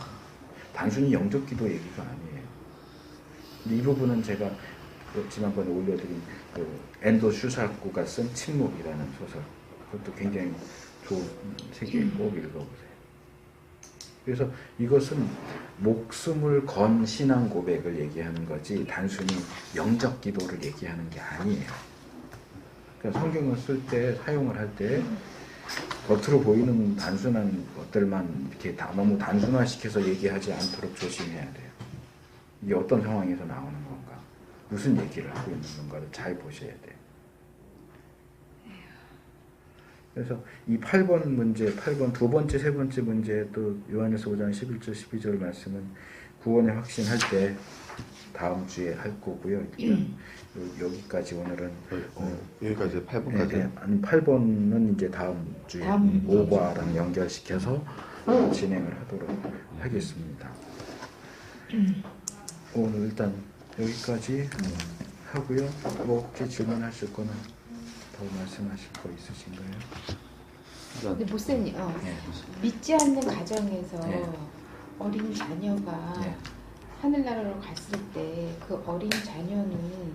단순히 영접기도 얘기가 아니에요. 이 부분은 제가 지난번에 올려드린 그 엔도 슈사쿠가 쓴 침묵이라는 소설, 그것도 굉장히 좋은 책이에요. 꼭 읽어보세요. 그래서 이것은 목숨을 건 신앙 고백을 얘기하는 거지 단순히 영접 기도를 얘기하는 게 아니에요. 그러니까 성경을 쓸 때, 사용을 할 때 겉으로 보이는 단순한 것들만 이렇게 너무 단순화시켜서 얘기하지 않도록 조심해야 돼요. 이게 어떤 상황에서 나오는 건가, 무슨 얘기를 하고 있는 건가를 잘 보셔야 돼요. 그래서 이 8번 문제, 8번 두 번째, 세 번째 문제 또 요한일서 5장 11절, 12절 말씀은 구원의 확신할 때 다음 주에 할 거고요. 여기까지 오늘은 여기까지 8번까지. 네, 아니 8번은 이제 다음 주에 5과랑 연결시켜서 진행을 하도록 하겠습니다. 오늘 일단 여기까지 하고요. 뭐 혹시 질문하실 거는 더 말씀하실 거 있으신가요? 근데 목사님, 네. 믿지 않는 가정에서 네. 어린 자녀가 네. 하늘나라로 갔을 때 그 어린 자녀는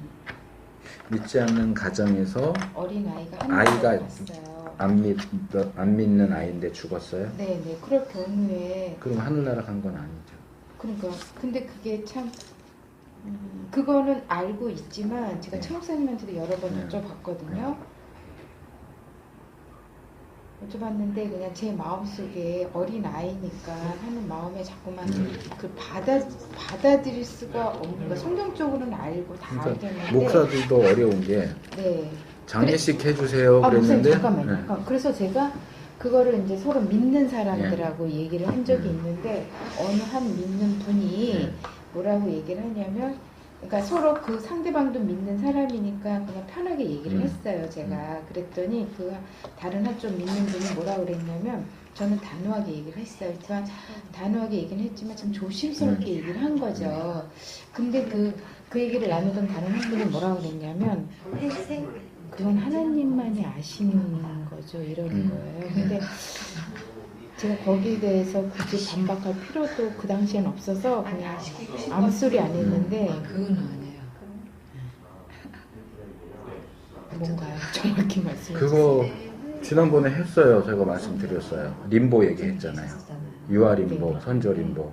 믿지 않는 가정에서 어린 아이가 아이가 하늘나라로 갔어요. 안 믿는 아이인데 죽었어요? 네네. 그럴 경우에 그럼 하늘나라 간 건 아니죠. 그러니까 근데 그게 참 그거는 알고 있지만 제가 네. 천목사님한테도 여러 번 네. 여쭤봤거든요. 여쭤봤는데 그냥 제 마음속에 어린 아이니까 하는 마음에 자꾸만 그 받아들일 수가 없는 거. 성경적으로는 알고 다 그러니까 알겠는데 목사들도 어려운 게 네. 장례식 해주세요 목사님 그랬는데 잠깐만요. 네. 그래서 제가 그거를 이제 서로 믿는 사람들하고 얘기를 한 적이 있는데 어느 한 믿는 분이 뭐라고 얘기를 하냐면 그러니까 서로 그 상대방도 믿는 사람이니까 그냥 편하게 얘기를 했어요. 제가 그랬더니 그 다른 한쪽 믿는 분이 뭐라고 그랬냐면 저는 단호하게 얘기를 했어요. 하지만 단호하게 얘기는 했지만 좀 조심스럽게 얘기를 한 거죠. 근데 그 얘기를 나누던 다른 한 분이 뭐라고 그랬냐면 그건 하나님만이 아시는 거죠. 이러는 거예요. 근데 제가 거기에 대해서 굳이 반박할 필요도 그 당시엔 없어서 그냥 아무 소리 안 했는데 그건 아니에요. 뭔가요? 정확히 말씀해 그거 지난번에 했어요. 제가 말씀드렸어요. 림보 얘기했잖아요. 유아림보, 선저림보.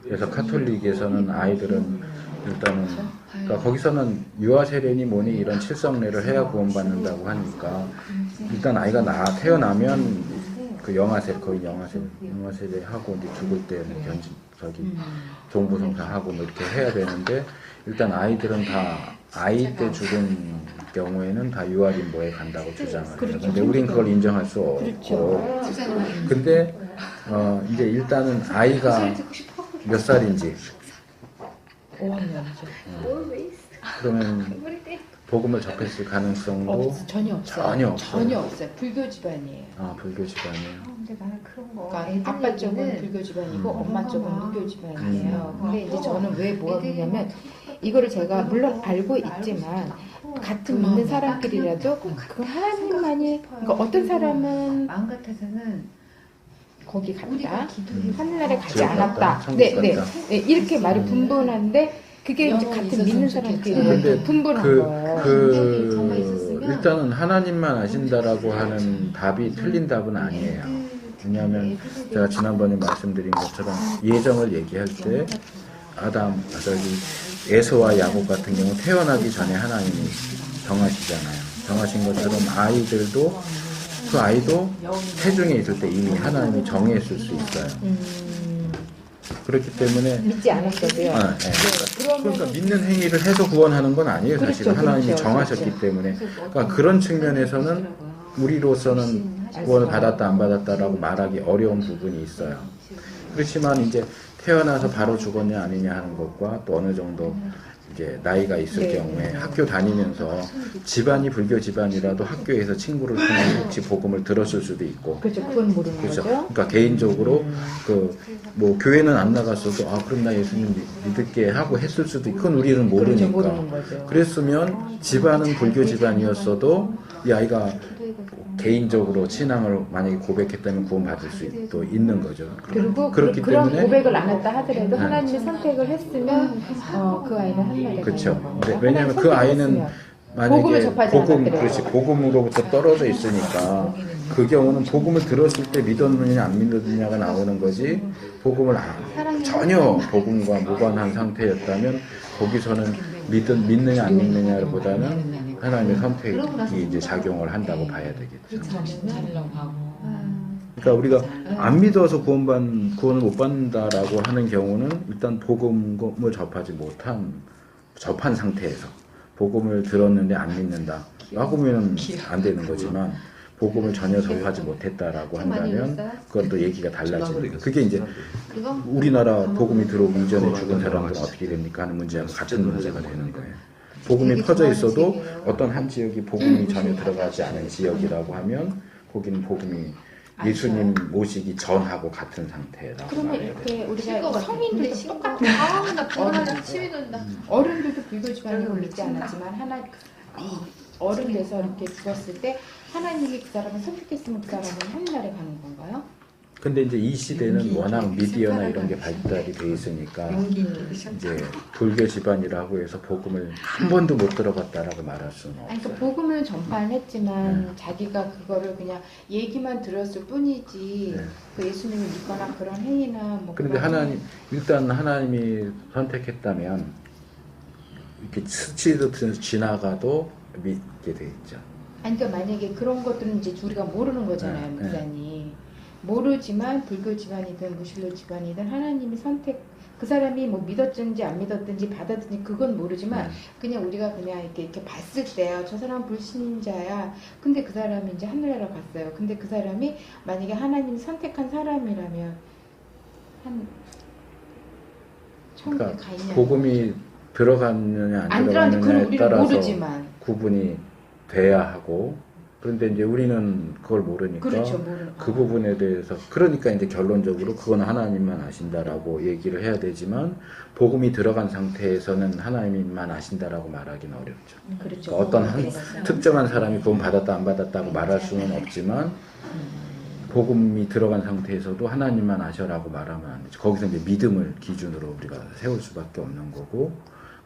그래서 카톨릭에서는 아이들은 일단은 그러니까 거기서는 유아 세례니 뭐니 이런 칠성례를 해야 구원받는다고 하니까 일단 아이가 태어나면 그 거의 영아세례 하고 이제 죽을 때 뭐 종부성사 하고 뭐 이렇게 해야 되는데 일단 아이들은 다 아이 때 죽은 경우에는 다 유아림보에 간다고 주장을 해요. 그렇죠. 근데 우린 그걸 인정할 수 없고. 그렇죠. 근데 이제 일단은 아이가 몇 살인지 5학년이죠. 그러면 복음을 접했을 가능성도 전혀 없어요. 전혀 없어요. 전혀 없어요. 불교 집안이에요. 아 불교 집안이에요. 근데 나는 그런 거. 그러니까 아빠 쪽은 불교 집안이고 엄마 쪽은 무교 집안이에요. 근데 이제 저는 왜 뭐하냐면 이거를 제가 물론 알고 있지만 같은 믿는 사람끼리라도 그건 하나님만이 그러니까 어떤 사람은 마음 같아서는 거기 갔다 우리가 기도해 하늘나라에 가지 지옥 않았다. 갔다, 천국 네, 갔다. 네, 이렇게 말이 분분한데 그게 이제 영혼이 같은 믿는 있었으면 사람끼리 근데 분분한 그, 거예요. 그 일단은 하나님만 아신다라고 하는 답이 틀린 답은 아니에요. 왜냐하면 제가 지난번에 말씀드린 것처럼 예정을 얘기할 때 에서와 야곱 같은 경우 태어나기 전에 하나님이 정하시잖아요. 정하신 것처럼 아이들도 그 아이도 태중에 있을 때 이미 하나님이 정했을 수 있어요. 그렇기 때문에 믿지 않았어도요. 그러니까 믿는 행위를 해서 구원하는 건 아니에요. 사실은 그렇죠, 하나님이 그렇죠, 정하셨기 그렇죠. 때문에 그러니까 그런 측면에서는 우리로서는 구원을 받았다 안 받았다라고 말하기 어려운 부분이 있어요. 그렇지만 이제 태어나서 바로 죽었냐 아니냐 하는 것과 또 어느 정도 이제 나이가 있을 네. 경우에 학교 다니면서 집안이 불교 집안이라도 학교에서 친구를 통해 혹시 복음을 들었을 수도 있고 그렇죠. 그건 모르는 그렇죠. 거죠. 그러니까 개인적으로 뭐 교회는 안 나갔어도 그럼 나 예수님 믿을게 하고 했을 수도 있고 그건 우리는 그렇죠. 모르니까. 모르는 거죠. 그랬으면 집안은 불교 집안이었어도 이 아이가 개인적으로 신앙을 만약에 고백했다면 구원받을 수도 있는 거죠. 그리고 그렇기 그런 때문에 고백을 안 했다 하더라도 네. 하나님이 선택을 했으면 그 아이는 한마디 그렇죠. 왜냐하면 그 아이는 복음을 만약에 접하지 않았더래요. 그렇지 복음으로부터 떨어져 있으니까 그 경우는 복음을 들었을 때 믿었느냐 안 믿었느냐가 나오는 거지 복음을 전혀 복음과 무관한 상태였다면 거기서는 믿느냐 안 믿느냐보다는 하나님의 선택이 이제 작용을 한다고 봐야 되겠죠. 살려고 하고. 그러니까 우리가 안 믿어서 구원을 못 받는다라고 하는 경우는 일단 복음을 접한 상태에서 복음을 들었는데 안 믿는다. 하고는 안 되는 거지만 복음을 전혀 접하지 못했다라고 한다면 그건 또 얘기가 달라지니까 그게 이제 우리나라 복음이 들어오기 이전에 죽은 사람들은 어떻게 됩니까 하는 문제와 같은 문제가 되는 거예요. 복음이 퍼져 있어도 어떤 한 지역이 복음이 전혀 들어가지 않은 지역이라고 하면 거기는 복음이 예수님 모시기 전하고 같은 상태라고 그러면 말해야 돼요. 이렇게 우리가 성인들도 똑같은 나 불안하다 치매 돈다. 어른들도 불교 집안이고 믿지 않았지만 어른 돼서 이렇게 죽었을 때 하나님이 그 사람을 선택했으면 그 사람은 하늘나라에 가는 건가요? 근데 이제 이 시대는 워낙 미디어나 이런 게 발달이 돼 있으니까 이제 불교 집안이라고 해서 복음을 한 번도 못 들어봤다라고 말할 수는 아니, 없어요. 그러니까 복음을 전파는 했지만 자기가 그거를 그냥 얘기만 들었을 뿐이지 네. 그 예수님을 믿거나 그런 행위나 뭐 그런데 그런 일단 하나님이 선택했다면 이렇게 스치듯 지나가도 믿게 돼 있죠. 아니, 그러니까 만약에 그런 것들은 이제 우리가 모르는 거잖아요, 네, 목사님. 모르지만 불교 집안이든 무신론 집안이든 하나님이 선택, 그 사람이 뭐 믿었든지 안 믿었든지 받았든지 그건 모르지만 그냥 우리가 그냥 이렇게 봤을 때요, 저 사람 불신자야. 근데 그 사람이 이제 하늘나라 갔어요. 근데 그 사람이 만약에 하나님이 선택한 사람이라면 한 천국에 그러니까 가 있냐? 복음이 들어갔느냐 안 안 들어갔는데 그건 들어갔느냐에 우리는 따라서 모르지만. 구분이 돼야 하고, 그런데 이제 우리는 그걸 모르니까 그렇죠, 모르는. 그 부분에 대해서, 그러니까 이제 결론적으로 그건 하나님만 아신다라고 얘기를 해야 되지만, 복음이 들어간 상태에서는 하나님만 아신다라고 말하기는 어렵죠. 그렇죠. 그러니까 어떤 한 그래서. 특정한 사람이 구원 받았다 안 받았다고 말할 수는 없지만, 복음이 들어간 상태에서도 하나님만 아셔라고 말하면 안 되죠. 거기서 이제 믿음을 기준으로 우리가 세울 수밖에 없는 거고,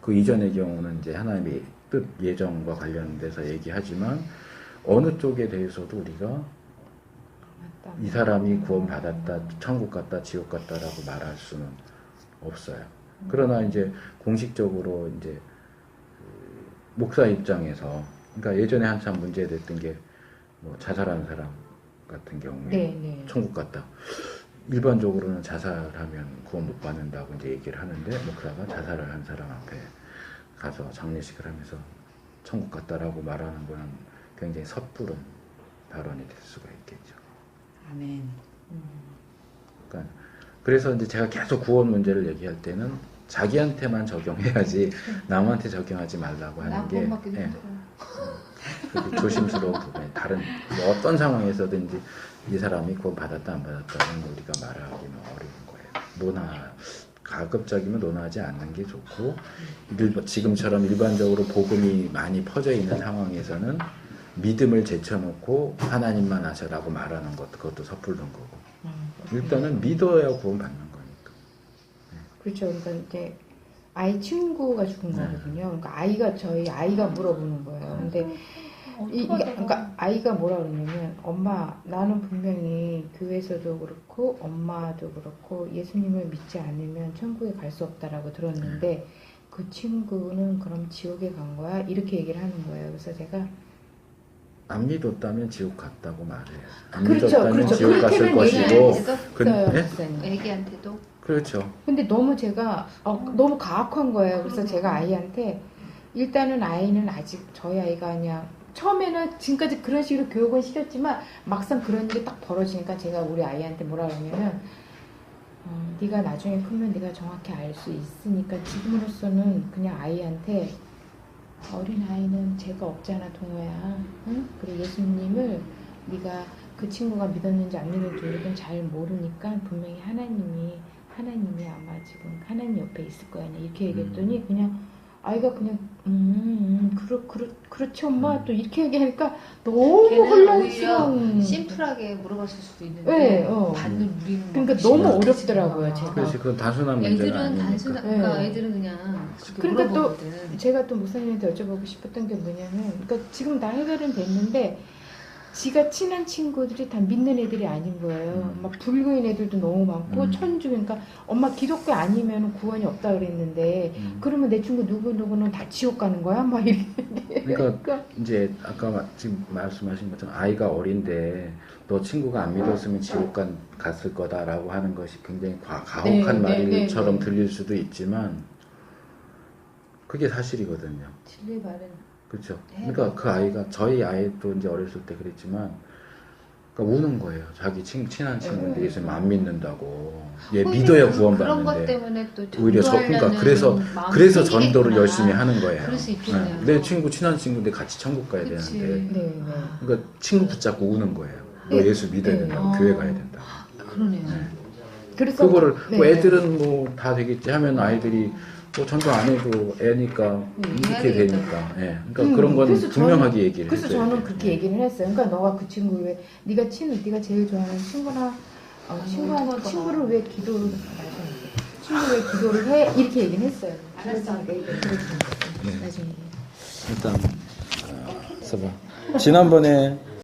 그 이전의 경우는 이제 하나님의 뜻, 예정과 관련돼서 얘기하지만, 어느 쪽에 대해서도 우리가 맞다. 이 사람이 구원 받았다, 천국 갔다, 지옥 갔다라고 말할 수는 없어요. 그러나 이제 공식적으로 이제 목사 입장에서, 그러니까 예전에 한참 문제됐던 게 뭐 자살한 사람 같은 경우에 네. 천국 갔다. 일반적으로는 자살하면 구원 못 받는다고 이제 얘기를 하는데, 목사가 자살을 한 사람 앞에 가서 장례식을 하면서 천국 갔다라고 말하는 거는 굉장히 섣부른 발언이 될 수가 있겠죠. 아멘. 그러니까 그래서 이제 제가 계속 구원 문제를 얘기할 때는 자기한테만 적용해야지 남한테 적용하지 말라고 하는 게 그게 조심스러운 부분이, 다른 뭐 어떤 상황에서든지 이 사람이 구원 받았다 안 받았다는 우리가 말하기는 어려운 거예요. 가급적이면 논하지 않는 게 좋고, 지금처럼 일반적으로 복음이 많이 퍼져 있는 상황에서는 믿음을 제쳐놓고 하나님만 하셔라고 말하는 것도, 그것도 섣부른 거고, 일단은 믿어야 구원 받는 거니까. 그렇죠. 그러니까 이제 아이 친구가 죽은 거거든요. 그러니까 아이가, 저희 아이가 물어보는 거예요. 근데 그러니까 아이가 뭐라 그러냐면, 엄마, 나는 분명히 교회에서도 그렇고 엄마도 그렇고 예수님을 믿지 않으면 천국에 갈 수 없다라고 들었는데 그 친구는 그럼 지옥에 간 거야? 이렇게 얘기를 하는 거예요. 그래서 제가 안 믿었다면 지옥 갔다고 말해요. 안 그렇죠, 믿었다면 그렇죠. 지옥 갔을 그렇게는 것이고. 얘기했었어요. 애기한테도. 그렇죠. 근데 너무 제가 너무 가혹한 거예요. 그래서 제가 아이한테, 일단은 아이는 아직, 저희 아이가 그냥 처음에는 지금까지 그런 식으로 교육은 시켰지만 막상 그런 일이 딱 벌어지니까 제가 우리 아이한테 뭐라 그러냐면, 네가 나중에 크면 네가 정확히 알 수 있으니까 지금으로서는 그냥 아이한테, 어린 아이는 죄가 없잖아, 동호야. 응? 그리고 예수님을 네가 그 친구가 믿었는지 안 믿었는지 우리는 잘 모르니까 분명히 하나님이 아마 지금 하나님 옆에 있을 거야. 이렇게 얘기했더니 그냥 아이가 그냥 그렇지 엄마, 또 이렇게 얘기하니까 너무 혼란스러운. 심플하게 물어봤을 수도 있는데 네, 반을 무리는 그러니까 거 너무 어렵더라고요, 제가. 그렇지, 그건 단순한 문제는 애들은 아니니까. 단순한, 네. 그러니까 애들은 그냥 그러니까 또 물어보거든. 제가 또 목사님한테 여쭤보고 싶었던 게 뭐냐면, 그러니까 지금 다 해결은 됐는데 지가 친한 친구들이 다 믿는 애들이 아닌 거예요. 막 불교인 애들도 너무 많고 천주, 그러니까 엄마 기독교 아니면 구원이 없다 그랬는데 그러면 내 친구 누구누구는 다 지옥 가는 거야? 막 이랬는데. 그러니까 이제 아까 지금 말씀하신 것처럼 아이가 어린데 너 친구가 안 믿었으면 지옥 갔을 거다라고 하는 것이 굉장히 가혹한 말처럼 들릴 수도 있지만 그게 사실이거든요. 진리의 말은. 그렇죠. 그러니까 그 아이가, 저희 아이도 이제 어렸을 때 그랬지만, 그러니까 우는 거예요. 자기 친한 친구인데 예수님 안 믿는다고. 얘 믿어야 구원 그런 것 받는데. 때문에 또 오히려 그러니까 그래서 전도를 열심히 하는 거예요. 그럴 수 있겠네요. 내 친구, 친한 친구인데 같이 천국 가야 그치. 되는데. 네. 그러니까 친구 붙잡고 우는 거예요. 너 예수 믿어야 된다고, 교회 가야 된다고. 그러네요. 그래서 그거를 뭐 애들은 뭐 다 되겠지 하면 아이들이 뭐 전도 안 해도 애니까 이렇게 되니까. 예. 그러니까 그런 건 분명하게 얘기를 그래서 했어요. 저는 그렇게 얘기를 했어요. 그러니까 너가 그 친구 왜 네가 제일 좋아하는 친구나 친구를 왜 기도를 해? 이렇게 얘기는 했어요. 알았어. 나중에. 일단 써봐. 지난번에